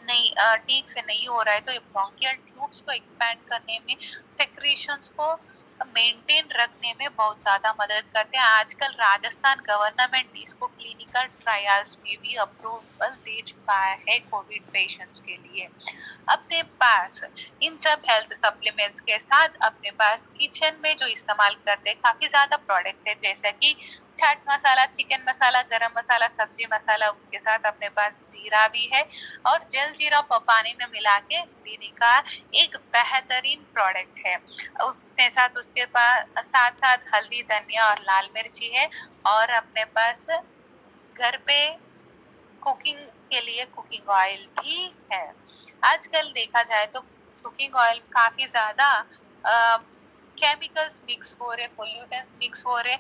[SPEAKER 1] नहीं ठीक से नहीं हो रहा है, तो ये ब्रोंकियल ट्यूब्स को एक्सपैंड करने में, सेक्रेशंस को मेंटेन रखने में बहुत ज्यादा मदद करते हैं। आजकल राजस्थान गवर्नमेंट इसको क्लिनिकल ट्रायल्स में भी अप्रूवल दे चुका है कोविड पेशेंट्स के लिए। अपने पास इन सब हेल्थ सप्लीमेंट्स के साथ अपने पास किचन में जो इस्तेमाल करते हैं काफी ज्यादा प्रोडक्ट्स है, जैसे कि चाट मसाला, चिकन मसाला, गरम मसाला, सब्जी मसाला, उसके साथ अपने पास जीरा भी है और जल जीरा पानी में मिला के पीने का एक बेहतरीन प्रोडक्ट है। उसके साथ उसके पास साथ साथ हल्दी, धनिया और लाल मिर्ची है। और अपने पास घर पे कुकिंग के लिए कुकिंग ऑयल भी है। आजकल देखा जाए तो कुकिंग ऑयल काफी ज्यादा केमिकल्स मिक्स हो रहे, पोल्यूटेंट्स मिक्स हो रहे,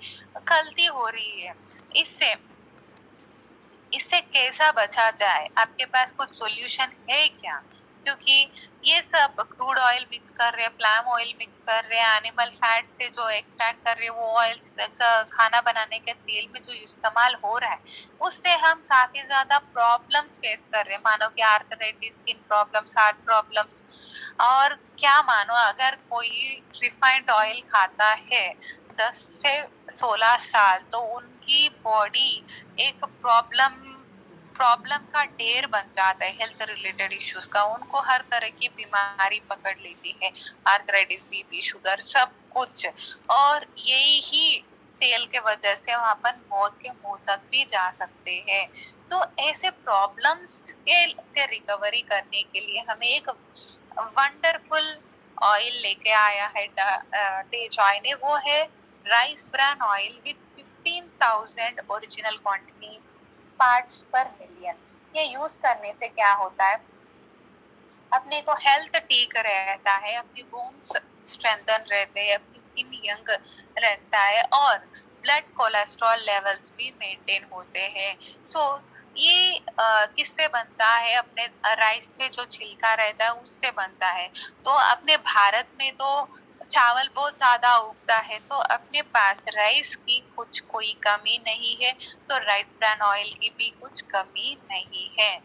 [SPEAKER 1] गलती हो रही है। इससे इससे कैसा बचा जाए? आपके पास कुछ सॉल्यूशन है क्या? क्योंकि ये सब क्रूड ऑयल मिक्स कर रहे हैं, प्लाम ऑयल मिक्स कर रहे हैं, एनिमल फैट से जो एक्सट्रैक्ट कर रहे हैं वो ऑयल खाना बनाने के तेल में जो इस्तेमाल हो रहा है उससे हम काफी ज्यादा प्रॉब्लम्स फेस कर रहे हैं, मानो कि arthritis, skin problems, heart problems. और क्या मानो अगर कोई रिफाइंड ऑयल खाता है 10 से 16 साल तो उनकी बॉडी एक प्रॉब्लम का ढेर बन जाता है हेल्थ रिलेटेड इश्यूज का। उनको हर तरह की बीमारी पकड़ लेती है, आर्थराइटिस, बीपी, शुगर, सब कुछ। और यही ही तेल के वजह से हम अपन मौत के मुंह तक भी जा सकते हैं। तो ऐसे प्रॉब्लम्स के से रिकवरी करने के लिए हमें एक वंडरफुल ऑयल लेके आया है तेजॉय ने, वो है rice bran oil with 15,000 original quantity parts पर मिलियन। ये यूज करने से क्या होता है, अपने को हेल्थ ठीक रहता है, अपनी बोन्स स्ट्रेंथन रहते हैं, अपनी स्किन यंग रहता है और ब्लड कोलेस्ट्रॉल लेवल्स भी मेंटेन होते हैं। सो ये किससे बनता है? अपने राइस में जो छिलका रहता है उससे बनता है। तो अपने भारत में तो चावल बहुत ज़्यादा उगता है, तो अपने पास राइस की कुछ कोई कमी नहीं है, तो राइस ब्रान ऑयल की भी कुछ कमी नहीं है।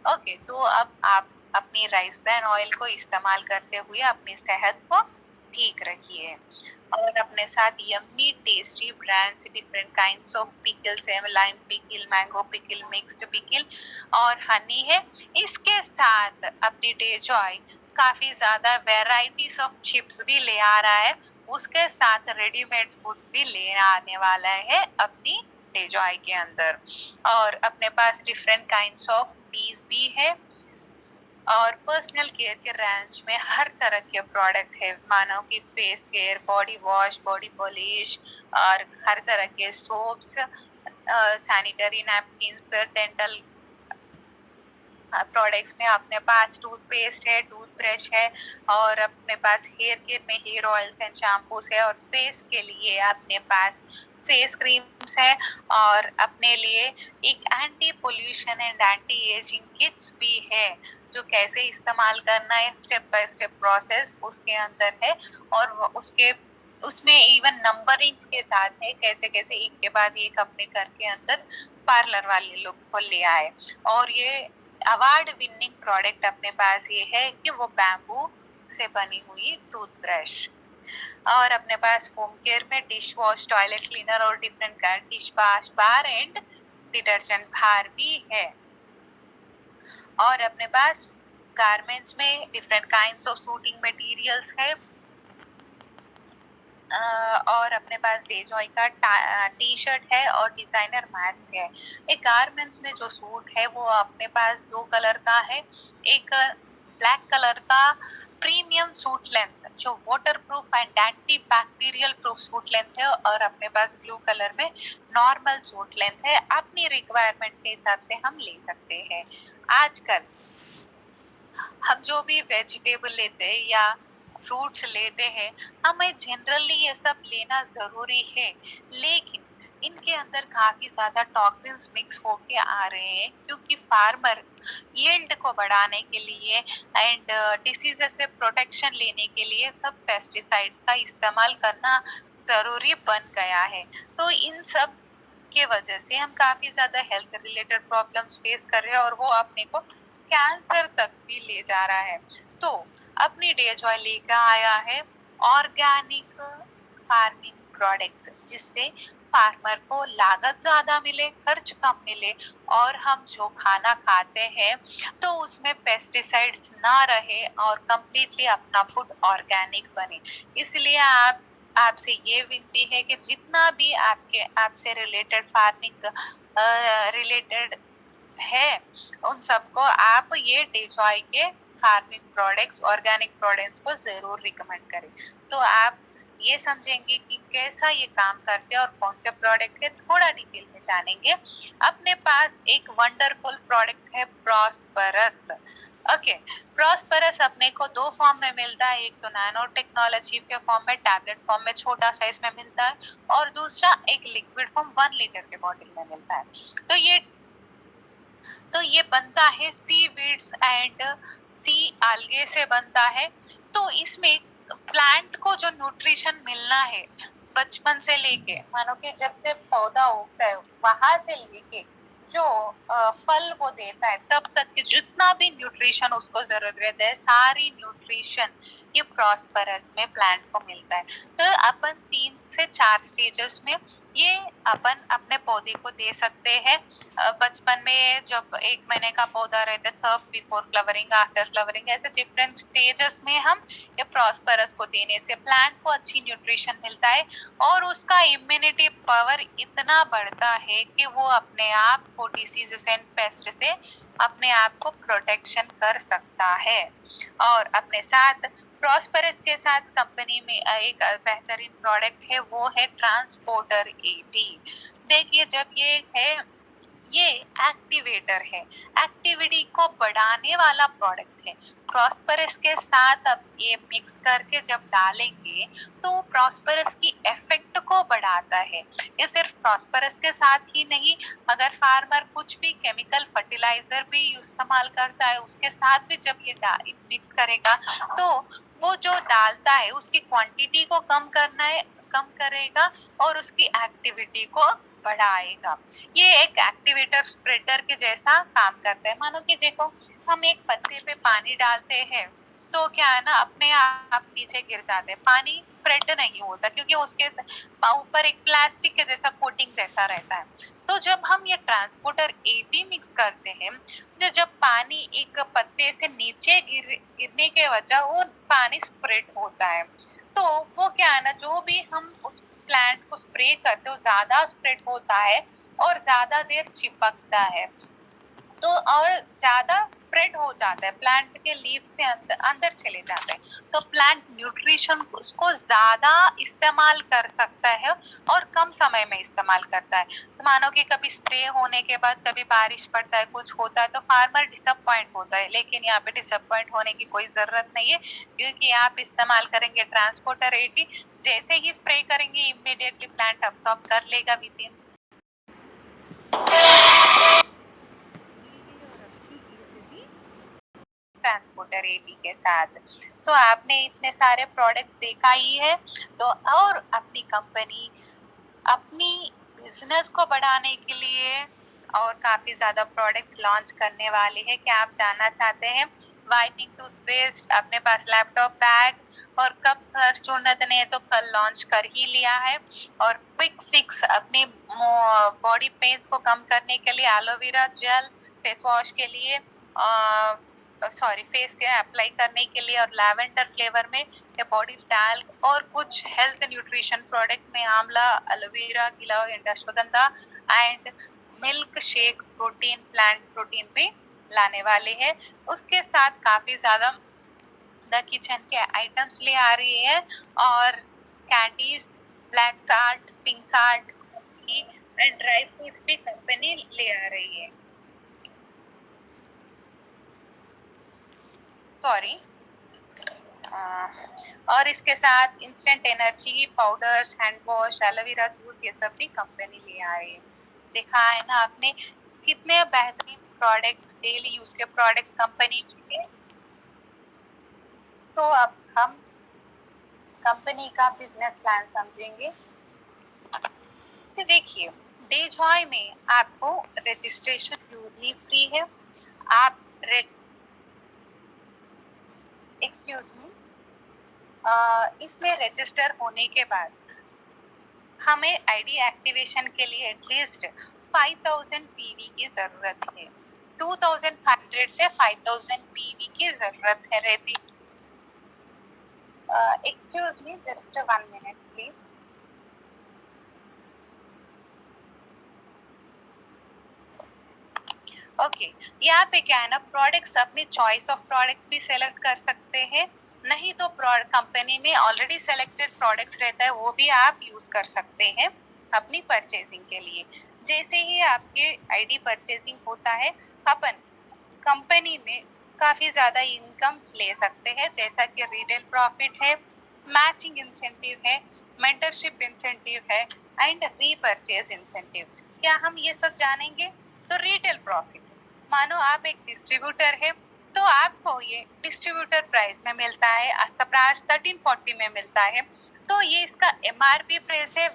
[SPEAKER 1] ओके, तो अब आप अपनी राइस ब्रान ऑयल को इस्तेमाल करते हुए अपनी सेहत को ठीक रखिए। और अपने साथ yummy tasty brands different kinds of pickles है, lime pickle, mango pickle, mixed pickle और हनी है। इसके साथ अपनी डे जॉय काफी ज्यादा वेराइटीज ऑफ चिप्स भी ले आ रहा है, उसके साथ रेडीमेड फूड्स भी ले आने वाला है अपनी डे जॉय के अंदर। और अपने पास डिफरेंट काइंड्स ऑफ टीज भी है और पर्सनल केयर के रेंज में हर तरह के प्रोडक्ट है, मानो कि face care, body wash, body polish और हर तरह के soaps, sanitary napkins, dental products में अपने पास टूथपेस्ट है, टूथब्रश है और अपने पास हेयर केयर में हेयर ऑयल्स एंड शैम्पूस है और फेस के लिए अपने पास फेस क्रीम्स है और अपने लिए एक anti pollution and anti ageing kits भी है, जो कैसे इस्तेमाल करना है स्टेप बाय स्टेप प्रोसेस उसके अंदर है। और उसके उसमें इवन नंबरिंग्स के साथ है, कैसे कैसे एक के बाद एक अपने घर के अंदर पार्लर वाले लोग को ले आए। और ये अवार्ड विनिंग प्रोडक्ट अपने पास ये है कि वो बैम्बू से बनी हुई टूथब्रश। और अपने पास होम केयर में डिश वॉश, टॉयलेट क्लीनर और डिफरेंट का dish wash bar and detergent bar भी है। और अपने पास गारमेंट्स में different kinds of suiting materials है। और अपने पास डेजॉय का टी शर्ट है और डिजाइनर मास्क है। एक गारमेंट्स में जो सूट है वो अपने पास दो कलर का है, एक ब्लैक कलर का प्रीमियम सूट लेंथ जो water proof and anti bacterial proof suit length है, और अपने पास ब्लू कलर में नॉर्मल सूट लेंथ है। अपनी रिक्वायरमेंट के हिसाब से हम ले सकते हैं। आजकल हम जो भी वेजिटेबल लेते हैं या फ्रूट्स लेते हैं, हमें जनरली ये सब लेना जरूरी है, लेकिन इनके अंदर काफी ज्यादा टॉक्सिन्स मिक्स होके आ रहे हैं, क्योंकि फार्मर यील्ड को बढ़ाने के लिए एंड डिसीजेस से प्रोटेक्शन लेने के लिए सब पेस्टिसाइड्स का इस्तेमाल करना जरूरी बन गया है। तो इन सब के वजह से हम काफी ज्यादा हेल्थ रिलेटेड प्रॉब्लम्स फेस कर रहे हैं और वो अपने को कैंसर तक भी ले जा रहा है। तो अपनी डेजॉय लेकर आया है ऑर्गेनिक फार्मिंग प्रोडक्ट्स, जिससे फार्मर को लागत ज्यादा मिले, खर्च कम मिले और हम जो खाना खाते हैं तो उसमें पेस्टिसाइड्स ना रहे और कंप्लीटली अपना फूड ऑर्गेनिक बने। इसलिए आपसे ये विनती है कि जितना भी आपसे रिलेटेड फार्मिंग रिलेटेड है, उन सबको आप ये डेजॉय के फार्मिंग प्रोडक्ट्स, ऑर्गेनिक प्रोडक्ट्स को जरूर रिकमेंड करें। तो आप ये समझेंगे कि कैसा ये काम करते हैं और कौन से प्रोडक्ट है, थोड़ा डिटेल में जानेंगे। अपने पास एक वंडरफुल प्रोडक्ट है प्रॉस्परस। ओके, प्रॉस्परस अपने को दो फॉर्म में मिलता है, एक तो नैनो टेक्नोलॉजी के फॉर्म में, टैबलेट फॉर्म में छोटा साइज में मिलता है, और दूसरा एक लिक्विड फॉर्म 1 लीटर के बॉटल में मिलता है। तो ये बनता है सी वीड्स एंड सी algae से बनता है। तो इसमें प्लांट को जो न्यूट्रिशन मिलना है बचपन से लेके, मानो कि जब से पौधा उगता है वहां से लेके जो फल वो देता है तब तक के जितना भी न्यूट्रिशन उसको जरूरत रहता है, सारी न्यूट्रिशन ये प्रॉस्परस में प्लांट को मिलता है। तो अपन 3 से 4 स्टेजेस में ये अपन अपने पौधे को दे सकते हैं। बचपन में जब 1 महीने का पौधा रहता है तब, बिफोर फ्लावरिंग, आफ्टर फ्लावरिंग, ऐसे डिफरेंट स्टेजेस में हम ये प्रॉस्परस को देने से प्लांट को अच्छी न्यूट्रिशन मिलता है और उसका इम्यूनिटी पावर इतना बढ़ता है कि वो अपने आप को डिसीजेस एंड पेस्ट से अपने आप को प्रोटेक्शन कर सकता है। और अपने साथ प्रॉस्परस के साथ कंपनी में एक बेहतरीन प्रोडक्ट है, वो है ट्रांसपोर्टर 80। देखिए, जब ये एक्टिवेटर है, एक्टिविटी को बढ़ाने वाला प्रोडक्ट है। प्रॉस्परस के साथ अब ये मिक्स करके जब डालेंगे तो प्रॉस्परस की इफेक्ट को बढ़ाता है। ये सिर्फ फॉस्फोरस के साथ ही नहीं, अगर फार्मर कुछ भी केमिकल फर्टिलाइजर भी इस्तेमाल करता है उसके साथ भी जब ये मिक्स करेगा तो वो जो डालता है उसकी क्वांटिटी को कम करेगा और उसकी एक्टिविटी को बढ़ाएगा। ये एक एक्टिवेटर स्प्रेडर के जैसा काम करता है। मानो कि देखो हम एक पत्ते पे पानी डालते हैं तो क्या है ना, अपने आप नीचे गिर जाते हैं, पानी स्प्रेड नहीं होता क्योंकि उसके ऊपर एक प्लास्टिक के जैसा कोटिंग जैसा रहता है। तो जब हम ये ट्रांसपोर्टर 80 मिक्स करते हैं, तो जब पानी एक पत्ते से नीचे गिरने के वजह वो पानी स्प्रेड होता है, तो वो क्या है ना, जो भी हम उस प्लांट को स्प्रे करते हो ज्यादा स्प्रेड होता है और ज्यादा देर चिपकता है, तो और ज्यादा स्प्रेड हो जाता है, प्लांट के लीफ से अंदर चले जाते हैं, तो प्लांट न्यूट्रिशन उसको ज्यादा इस्तेमाल कर सकता है और कम समय में इस्तेमाल करता है। तो मानो कि कभी स्प्रे होने के बाद कभी बारिश पड़ता है, कुछ होता है, तो फार्मर डिसअपॉइंट होता है, लेकिन यहाँ पे डिसअपॉइंट होने की कोई जरूरत नहीं है क्योंकि आप इस्तेमाल करेंगे ट्रांसपोर्टर 80, जैसे ही स्प्रे करेंगे इमीडिएटली प्लांट अब्सॉर्ब कर लेगा विद इन ट्रांसपोर्टर 80 के साथ। सो आपने इतने सारे प्रोडक्ट्स देखा ही है, तो और अपनी कंपनी अपनी बिजनेस को बढ़ाने के लिए और काफी ज्यादा प्रोडक्ट्स लॉन्च करने वाली है। क्या आप जानना चाहते हैं? व्हाइटनिंग टूथपेस्ट, अपने पास लैपटॉप बैग और कप सर्च ने तो कल लॉन्च कर ही लिया है। और क्विक फिक्स अपनी बॉडी पेन्स को कम करने के लिए एलोवेरा जेल फेस वॉश के लिए फेस के अप्लाई करने के लिए, और लैवेंडर फ्लेवर में ये बॉडी टैल्क और कुछ हेल्थ न्यूट्रिशन प्रोडक्ट में आंवला, aloe vera, giloy and ashwagandha and milk shake protein, plant protein भी लाने वाले हैं। उसके साथ काफी ज्यादा द किचन के आइटम्स ले आ रही है और candies, black chaat, pink chaat and dry fruit भी कंपनी ले आ रही है। सॉरी। और इसके साथ instant energy powders, hand wash, aloe vera juice, ये सब भी कंपनी ले आ रही है। देखा है ना आपने कितने बेहतरीन प्रोडक्ट्स, डेली यूज के प्रोडक्ट्स कंपनी के। तो अब हम कंपनी का बिजनेस प्लान समझेंगे। तो देखिए, डेजॉय में आपको रजिस्ट्रेशन यूजली फ्री है। आप एक्सक्यूज मी, इसमें रजिस्टर होने के बाद हमें आईडी एक्टिवेशन के लिए एटलीस्ट 5000 पीवी की जरूरत है। 2500 से 5000 पीवी की जरूरत है रहती। Excuse me, just 1 minute please. Okay, यहाँ पे क्या है ना, प्रोडक्ट्स अपनी चॉइस ऑफ प्रोडक्ट्स भी सेलेक्ट कर सकते हैं, नहीं तो कंपनी में ऑलरेडी सेलेक्टेड प्रोडक्ट्स रहता है वो भी आप यूज कर सकते हैं अपनी परचेजिंग के लिए। जैसे ही आपके आईडी परचेजिंग होता है, अपन कंपनी में काफी ज्यादा इनकम्स ले सकते हैं, जैसा कि रिटेल प्रॉफिट है, मैचिंग इंसेंटिव है, मेंटरशिप इंसेंटिव है एंड रीपरचेज इंसेंटिव। क्या हम ये सब जानेंगे? तो रिटेल प्रॉफिट, मानो आप एक डिस्ट्रीब्यूटर है तो आपको ये डिस्ट्रीब्यूटर प्राइस में मिलता है, अस्तप्राश 1340 में मिलता है, तो ये इसका एमआरपी प्राइस है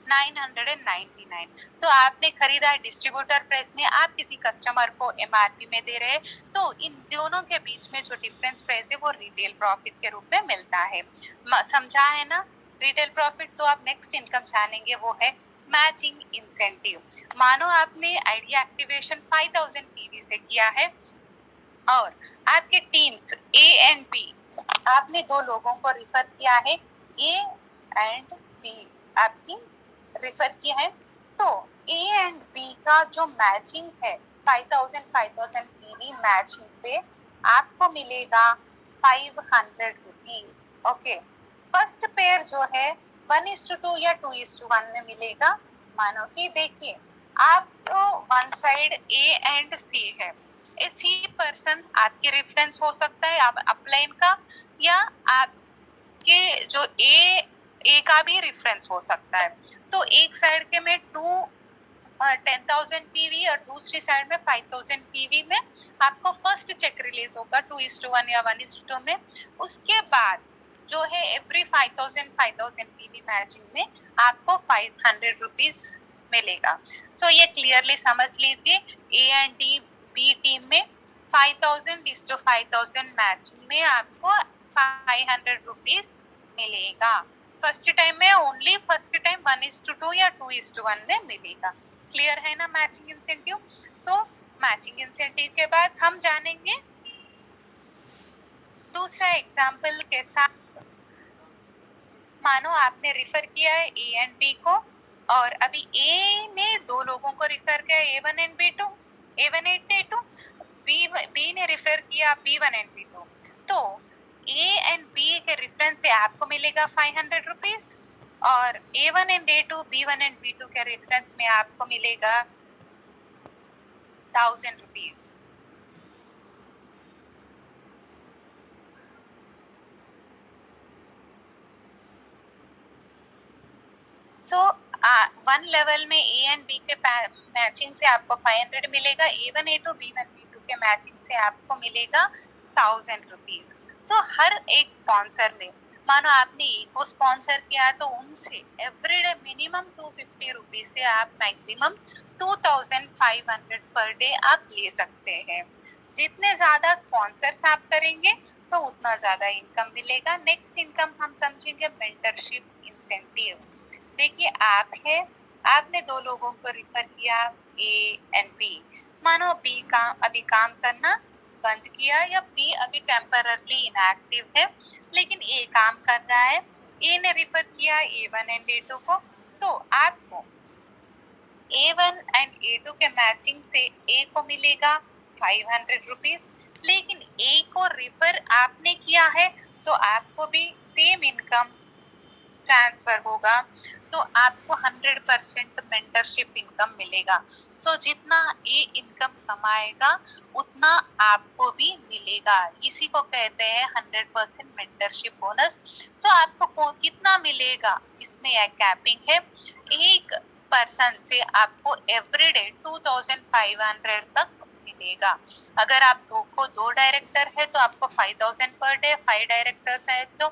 [SPEAKER 1] 1999। तो आपने खरीदा डिस्ट्रीब्यूटर प्राइस में, आप किसी कस्टमर को एमआरपी में दे रहे हैं, तो इन दोनों के बीच में जो डिफरेंस प्राइस है वो रिटेल प्रॉफिट के रूप में मिलता है। समझा है ना रिटेल प्रॉफिट? तो आप नेक्स्ट इनकम जानेंगे वो है मैचिंग इंसेंटिव। मानो आपने आईडी एक्टिवेशन 5000 पीवी से किया है और आपके टीम्स ए एंड बी, आपने दो लोगों को रिफर किया है, ए एंड बी आपकी रिफर किया है, तो ए एंड बी का जो मैचिंग है 5000 पीवी मैचिंग पे आपको मिलेगा 500 रुपीज। ओके, फर्स्ट पेयर जो है 1:2 या 2:1 में मिलेगा। मानो कि देखिए, आप तो वन साइड ए एंड सी है, सी पर्सन आपके रेफरेंस हो सकता है आप अपलाइन का, या आपके जो ए ए का भी रेफरेंस हो सकता है। तो एक साइड के में 10,000 पीवी और दूसरी साइड में 5,000 पीवी में आपको फर्स्ट चेक रिलीज होगा 2:1 या 1:2 में। उसके बाद जो है एवरी 5,000 पीवी मैचिंग में आपको 500 रुपीज मिलेगा। सो ये क्लियरली समझ लीजिए, A and D B team में 5,000:5,000 मैचिंग में आपको 500 रुपीज मिलेगा। फर्स्ट टाइम में ओनली फर्स्ट टाइम 1:2 या 2:1 में मिलेगा। क्लियर है ना matching incentive? So matching incentive के बाद हम जानेंगे दूसरा एग्जाम्पल के साथ। मानो आपने रिफर किया है ए एंड बी को, और अभी ए ने दो लोगों को रिफर किया, A1 and B2, A1 and A2, B ने रिफर किया B1 एंड B2। तो ए एंड बी के रेफरेंस से आपको मिलेगा 500 रुपीज, और A1 and A2, B1 and B2 के रेफरेंस में आपको मिलेगा 1,000 रुपीज। सो वन लेवल में ए एंड बी के मैचिंग से आपको 500 मिलेगा, A1 A2 B1 B2 के मैचिंग से आपको मिलेगा 1,000 रुपीज। सो हर एक स्पॉन्सर में, मानो आपने ए को स्पॉन्सर किया तो उनसे एवरीडे मिनिमम 250 रुपीज से आप मैक्सिमम 2,500 पर डे आप ले सकते हैं। जितने ज्यादा स्पॉन्सर्स आप करेंगे तो उतना ज्यादा इनकम मिलेगा। नेक्स्ट इनकम हम समझेंगे मेंटरशिप इंसेंटिव। देखिए आप है, आपने दो लोगों को रिफर किया ए एंड बी। मानो बी का अभी काम करना बंद किया, या बी अभी टेम्पररली इनएक्टिव है, लेकिन ए काम कर रहा है। ए ने रिफर किया A1 एंड A2 को, तो आपको A1 एंड A2 के मैचिंग से ए को मिलेगा 500 रुपीज, लेकिन ए को रिफर आपने किया है तो आपको भी सेम इनकम ट्रांसफर होगा, तो आपको 100% मेंटरशिप इनकम मिलेगा। सो जितना ये इनकम कमाएगा उतना आपको भी मिलेगा। इसी को कहते हैं 100% मेंटरशिप बोनस। सो आपको कितना मिलेगा इसमें एक कैपिंग है। एक पर्सन से आपको एवरीडे 2,500 तक मिलेगा। अगर आप दो डायरेक्टर है तो आपको 5,000 पर डे, 5 डायरेक्टर्स है तो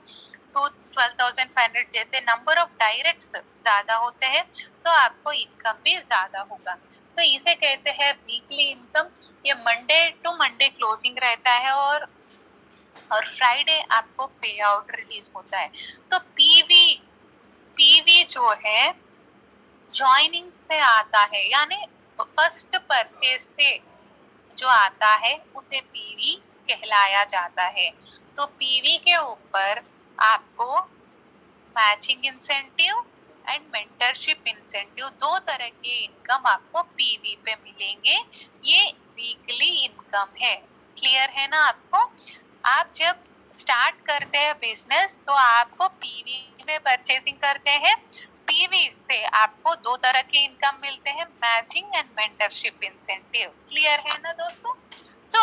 [SPEAKER 1] 12,500। जैसे नंबर ऑफ डायरेक्ट्स ज्यादा होते हैं तो आपको इनकम भी ज्यादा होगा। तो इसे कहते हैं वीकली इनकम। ये मंडे टू मंडे क्लोजिंग रहता है, और फ्राइडे आपको पे आउट रिलीज होता है। तो पीवी जो है ज्वाइनिंग से आता है, यानी फर्स्ट परचेज से जो आता है उसे पीवी कहलाया जाता है। तो पीवी के ऊपर आपको matching incentive and mentorship incentive, दो तरह के इनकम आपको पीवी पे मिलेंगे। ये वीकली इनकम है। क्लियर है ना आपको? आप जब स्टार्ट करते हैं बिजनेस तो आपको पीवी में परचेसिंग करते हैं। पीवी से आपको दो तरह के इनकम मिलते हैं, matching and mentorship incentive. Clear है ना दोस्तों? सो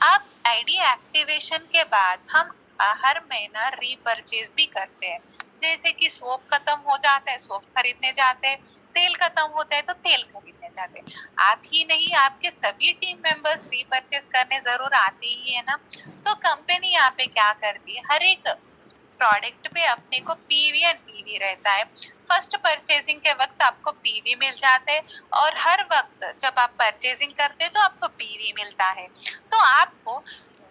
[SPEAKER 1] आप आईडी एक्टिवेशन के बाद हम हर महीना रीपरचेज भी करते हैं। जैसे कि सोप खत्म हो जाता है, सोप खरीदने जाते हैं, तेल खत्म होता है तो तेल खरीदने जाते हैं। आप ही नहीं, आपके सभी टीम मेंबर्स रीपरचेज करने जरूर आते ही है ना। तो कंपनी यहाँ पे क्या करती है, हर एक प्रोडक्ट पे अपने को पीवी एंड पीवी रहता है। फर्स्ट परचेजिंग के वक्त आपको पीवी मिल जाते हैं, और हर वक्त जब आप परचेजिंग करते हैं तो आपको पीवी मिलता है। तो आपको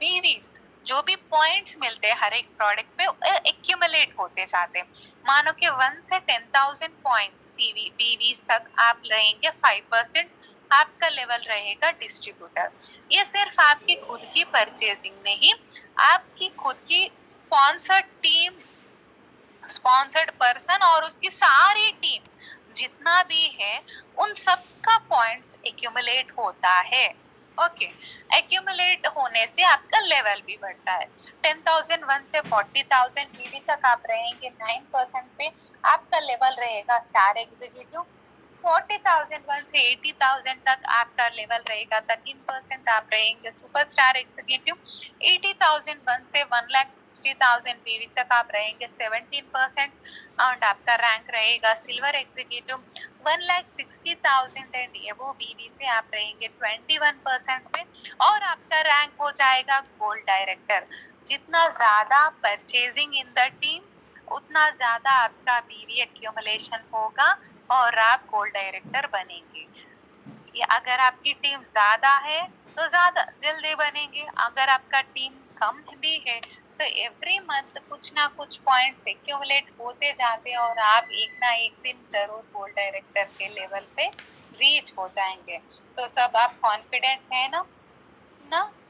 [SPEAKER 1] पीवी जो भी पॉइंट्स मिलते हैं हर एक प्रोडक्ट पे एक्यूमुलेट होते जाते हैं। मानो कि 1 से 10,000 पॉइंट्स पीवी तक आप रहेंगे, 5% आपका लेवल रहेगा डिस्ट्रीब्यूटर। ये सिर्फ आपकी खुद की परचेजिंग नहीं, आपकी खुद की स्पॉन्सर्ड टीम, स्पॉन्सर्ड पर्सन और उसकी सारी टीम जितना भी है उन सबका पॉइंट्स एक्यूमुलेट होता है। ओके, एक्यूमुलेट होने से आपका लेवल भी बढ़ता है। 10,001 से 40,000 पीवी तक आप रहेंगे 9% पे, आपका लेवल रहेगा स्टार एग्जीक्यूटिव। 40,001 से 80,000 तक आपका लेवल रहेगा 13%, आप रहेंगे सुपरस्टार एग्जीक्यूटिव। 80,001 से 1 लाख 60,000 पीवी तक आप रहेंगे 17% और आपका रैंक रहेगा सिल्वर एग्जीक्यूटिव। 1,60,000 एंड वो बीवी से आप रहेंगे 21% पे और आपका रैंक हो जाएगा गोल्ड डायरेक्टर। जितना ज्यादा परचेजिंग इन द टीम उतना ज्यादा आपका बीवी एक्यूमुलेशन होगा और आप गोल्ड डायरेक्टर बनेंगे। ये अगर आपकी टीम ज्यादा है तो ज्यादा जल्दी बनेंगे, अगर आपका टीम कम भी है तो एवरी मंथ कुछ ना कुछ पॉइंट्स एक्यूमुलेट होते जाते हैं और आप एक ना एक दिन जरूर गोल्ड डायरेक्टर के लेवल पे रीच हो जाएंगे। तो सब आप कॉन्फिडेंट है ना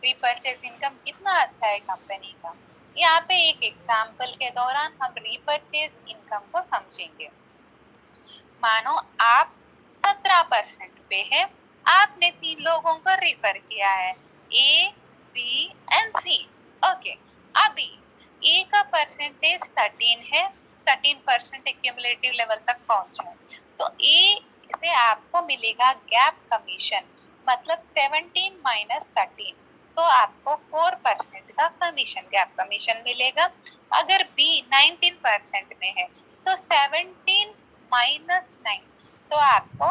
[SPEAKER 1] रीपरचेज इनकम कितना अच्छा है कंपनी का। यहाँ पे एक एग्जाम्पल के दौरान हम रीपरचेज इनकम को समझेंगे। मानो आप 17% पे है, आपने 3 लोगों को रिफर किया है A B and C. Okay, अभी ए का परसेंटेज 13 है, 13% एक्यूमुलेटिव लेवल तक पहुंचा है तो ए से आपको मिलेगा गैप कमीशन, मतलब 17 माइनस 13 तो आपको 4% का कमीशन गैप कमीशन मिलेगा। अगर बी 19% में है तो 17 माइनस 9 तो आपको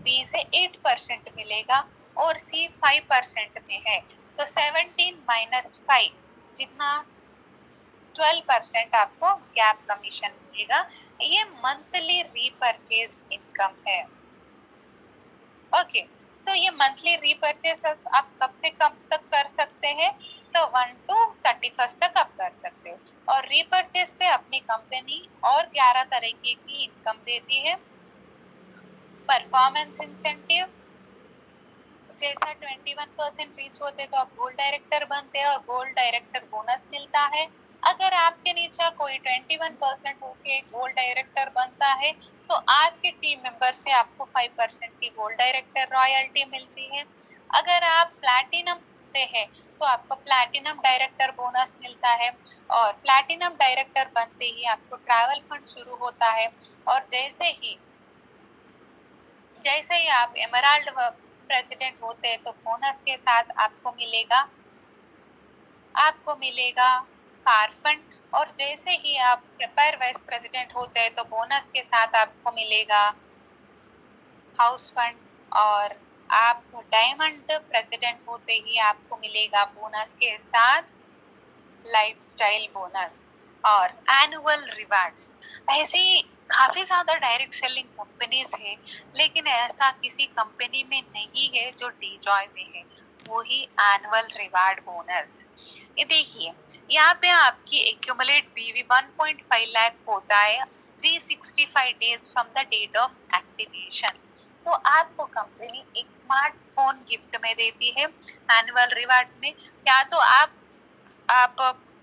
[SPEAKER 1] बी से 8% मिलेगा और सी 5% में है तो 17 माइनस 5 जितना 12% आपको गैप कमीशन मिलेगा। ये मंथली रीपरचेज इनकम है। ओके, तो ये मंथली रीपरचेज आप कब से कब तक कर सकते हैं, तो 1 to 31 तक आप कर सकते हो। और रीपरचेज पे अपनी कंपनी और 11 तरीके की इनकम देती है। परफॉर्मेंस इंसेंटिव जैसा 21% रीच होते तो आप गोल्ड डायरेक्टर बनते हैं और गोल्ड डायरेक्टर बोनस मिलता है। अगर आपके नीचे कोई 21% होके गोल्ड डायरेक्टर बनता है तो आपके टीम मेंबर से आपको 5% की गोल्ड डायरेक्टर रॉयल्टी मिलती है। अगर आप प्लैटिनम से है तो आपको प्लैटिनम डायरेक्टर बोनस मिलता है और प्लैटिनम डायरेक्टर बनते ही आपको ट्रैवल फंड शुरू होता है। और जैसे ही आप एमराल्ड प्रेसिडेंट होते हैं तो बोनस के साथ आपको मिलेगा कार फंड। और जैसे ही आप प्रिपेयर वाइस प्रेसिडेंट होते हैं तो बोनस के साथ आपको मिलेगा हाउस फंड। और आप डायमंड प्रेसिडेंट होते ही आपको मिलेगा बोनस के साथ लाइफस्टाइल बोनस और एनुअल रिवार्ड्स। ऐसी काफी ज्यादा डायरेक्ट सेलिंग कंपनीज है लेकिन ऐसा किसी कंपनी में नहीं है जो डीजॉय में है, वही एनुअल रिवार्ड बोनस। ये देखिए यहाँ पे आपकी एक्यूमुलेट बीवी 1.5 लाख होता है 365 days from the date of activation. तो आपको कंपनी एक स्मार्टफोन गिफ्ट में देती है एनुअल रिवार्ड में। या तो आप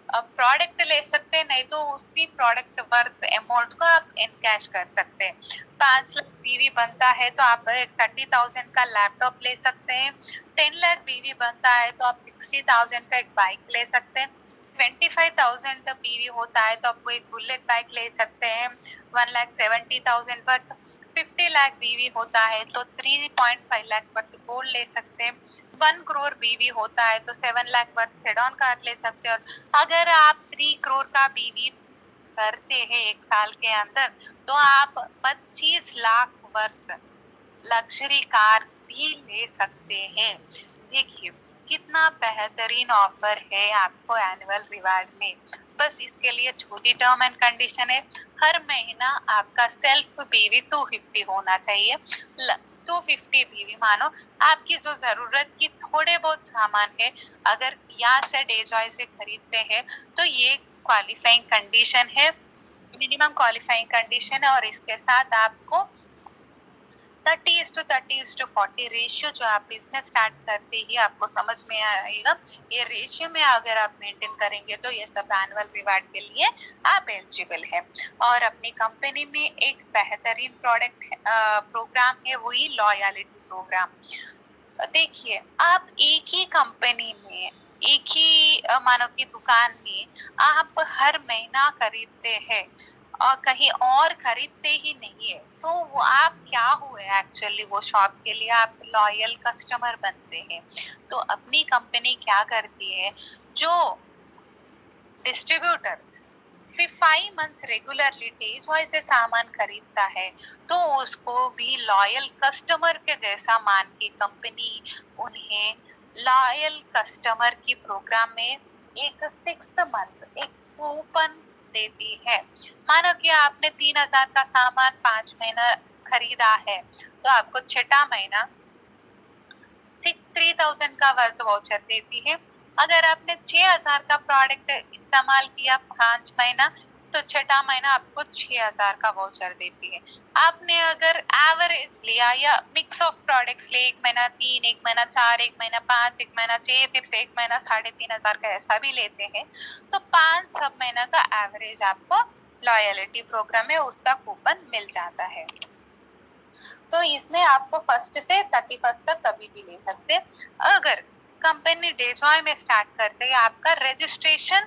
[SPEAKER 1] प्रोडक्ट ले सकते हैं, नहीं तो उसी प्रोडक्ट वर्थ अमाउंट को आप इनकैश कर सकते हैं। 5 लाख बीवी बनता है तो आप 30,000 का लैपटॉप ले सकते हैं। 10 लाख बीवी बनता है तो आप 60,000 का एक बाइक ले सकते हैं। 25,000 का बीवी होता है तो आपको एक बुलेट बाइक ले सकते हैं 1,70,000 वर्थ। 50 लाख बीवी होता है तो 3.5 लाख वर्थ गोल्ड ले सकते हैं। 1 करोड़ बीवी होता है तो 7 लाख वर्थ सेडॉन कार ले सकते हैं। और अगर आप 3 करोड़ का बीवी करते हैं एक साल के अंदर तो आप 25 लाख वर्थ लग्जरी कार भी ले सकते हैं। देखिए कितना बेहतरीन ऑफर है आपको एनुअल रिवार्ड में। बस इसके लिए छोटी टर्म एंड कंडीशन है, हर महीना आपका सेल्फ बीवी 250 होना चाहिए। 250 बीवी मानो आपकी जो जरूरत की थोड़े बहुत सामान है अगर यहाँ से डेजॉय से खरीदते हैं तो ये क्वालिफाइंग कंडीशन है, मिनिमम क्वालिफाइंग कंडीशन है। और इसके साथ आपको 30:30:40 रेशियो जो आप बिजनेस स्टार्ट करते ही आपको समझ में आएगा। ये रेशियो में अगर आप मेंटेन करेंगे तो ये सब एनुअल रिवार्ड के लिए आप एलिजिबल है। और अपनी कंपनी में एक बेहतरीन प्रोग्राम है वही लॉयलिटी प्रोग्राम। देखिए आप एक ही कंपनी में एक ही मानो की दुकान में आप हर महीना खरीदते हैं और कहीं और खरीदते ही नहीं है तो वो आप क्या हुए एक्चुअली वो शॉप के लिए आप लॉयल कस्टमर बनते हैं। तो अपनी कंपनी क्या करती है, जो डिस्ट्रीब्यूटर 5 मंथ रेगुलरली डेजॉय से सामान खरीदता है तो उसको भी लॉयल कस्टमर के जैसा मान के कंपनी उन्हें लॉयल कस्टमर की प्रोग्राम में एक 6th मंथ एक कूपन देती है। मानो कि आपने 3,000 का सामान 5 महीना खरीदा है तो आपको छठा महीना 3,000 का वर्थ वाउचर देती है। अगर आपने 6,000 का प्रोडक्ट इस्तेमाल किया 5 महीना तो छठा महीना आपको 6,000 का वाउचर देती है। आपने अगर एवरेज लिया या मिक्स ऑफ प्रोडक्ट्स ले 1 महीना 3, 1 महीना 4, 1 महीना 5, 1 महीना 6, फिर से 1 महीना 3,500 का ऐसा भी लेते हैं तो 5 सब महीना का एवरेज आपको लॉयलिटी प्रोग्राम में उसका कूपन मिल जाता है। तो इसमें आपको 1st से 31st तक कभी भी ले सकते हैं। अगर कंपनी डेजॉय में स्टार्ट करते हैं आपका रजिस्ट्रेशन,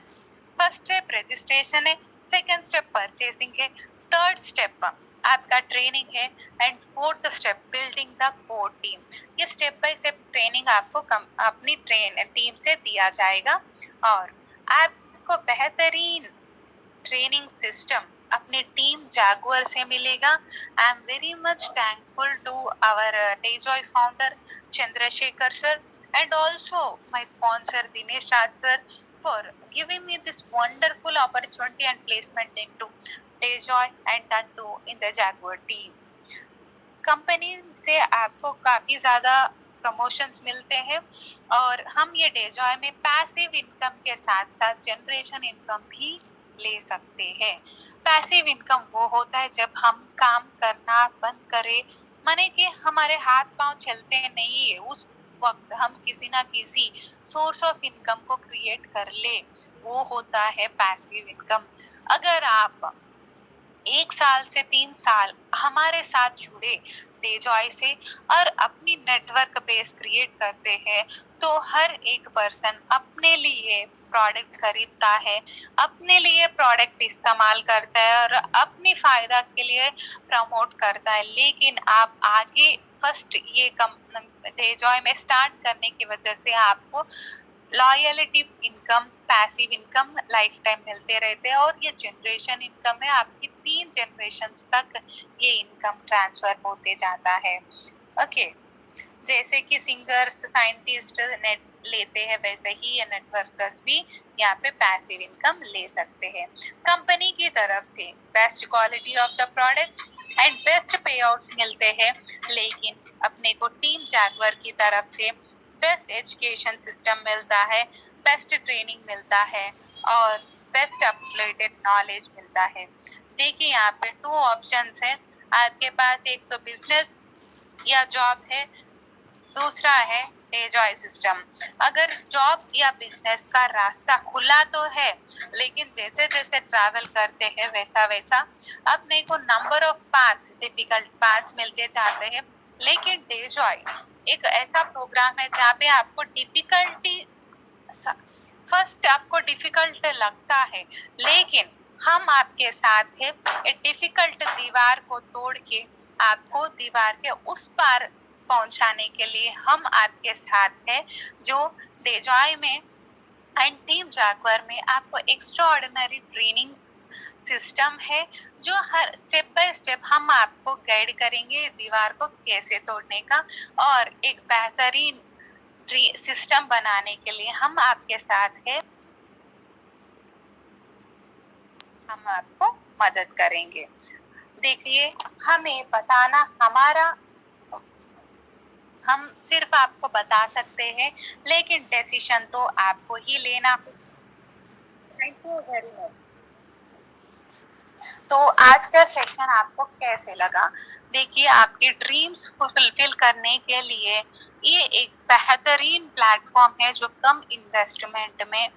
[SPEAKER 1] 1st स्टेप रजिस्ट्रेशन है, 2nd स्टेप परचेसिंग है, 3rd स्टेप आपका ट्रेनिंग है and 4th step building the core team. ये स्टेप बाय स्टेप ट्रेनिंग आपको अपनी टीम से दिया जाएगा और आपको बेहतरीन ट्रेनिंग सिस्टम अपने टीम जैगुआर से मिलेगा। I am very much thankful to our Dejoy founder Chandrasekhar sir and also my sponsor Dinesh Raj sir for giving me this wonderful opportunity and placement into Dejoy and that too in the Jaguar team. Company से आपको काफी ज्यादा promotions मिलते हैं और हम ये डेजॉय में पैसिव इनकम के साथ साथ जनरेशन इनकम भी ले सकते हैं। पैसिव इनकम वो होता है जब हम काम करना बंद करें, माने कि हमारे हाथ पांव चलते नहीं है उस वक्त हम किसी ना किसी सोर्स ऑफ इनकम को क्रिएट कर ले, वो होता है पैसिव इनकम। अगर आप 1 साल से 3 साल हमारे साथ जुड़े डेजॉय से और अपनी नेटवर्क बेस क्रिएट करते हैं तो हर एक पर्सन अपने लिए प्रोडक्ट खरीदता है, अपने लिए प्रोडक्ट इस्तेमाल करता है और अपनी फायदा के लिए प्रमोट करता है। लेकिन आप आगे फर्स्ट ये डेजॉय में स्टार्ट करने की वजह से आपको loyalty income, passive income life time मिलते रहते हैं और ये जनरेशन इनकम है, आपकी 3 जनरेशन तक ये इनकम ट्रांसफर होते जाता है। ओके, जैसे कि सिंगर्स, साइंटिस्ट नेट लेते हैं वैसे ही ये नेटवर्कर्स भी यहाँ पे पैसिव इनकम ले सकते हैं। कंपनी की तरफ से best quality of the product and best पे आउट्स मिलते हैं, लेकिन अपने को टीम जैगुआर की तरफ से बेस्ट एजुकेशन सिस्टम मिलता है, बेस्ट ट्रेनिंग मिलता है और बेस्ट अपडेटेड नॉलेज मिलता है। देखिए यहाँ पे 2 ऑप्शंस है आपके पास, एक तो बिजनेस या जॉब है, दूसरा है डेजॉय सिस्टम। अगर जॉब या बिजनेस का रास्ता खुला तो है, लेकिन जैसे जैसे ट्रैवल करते हैं वैसा वैसा अपने को number of paths, difficult paths मिलते जाते हैं। लेकिन डेजॉय एक ऐसा प्रोग्राम है जहाँ पे आपको डिफिकल्टी फर्स्ट आपको डिफिकल्ट लगता है, लेकिन हम आपके साथ है, डिफिकल्ट दीवार को तोड़ के आपको दीवार के उस पार पहुंचाने के लिए हम आपके साथ है। जो डेजॉय में एंड टीम जैगुआर में आपको एक्स्ट्राऑर्डिनरी ट्रेनिंग सिस्टम है, जो हर स्टेप बाय स्टेप हम आपको गाइड करेंगे दीवार को कैसे तोड़ने का और एक बेहतरीन सिस्टम बनाने के लिए हम आपके साथ है, हम आपको मदद करेंगे। देखिए, हमें बताना हमारा, हम सिर्फ आपको बता सकते हैं लेकिन डिसीजन तो आपको ही लेना। Thank you very much. तो आज का सेशन आपको कैसे लगा? देखिए, आपके ड्रीम्स फुलफिल करने के लिए ये एक बेहतरीन प्लेटफॉर्म है जो कम इन्वेस्टमेंट में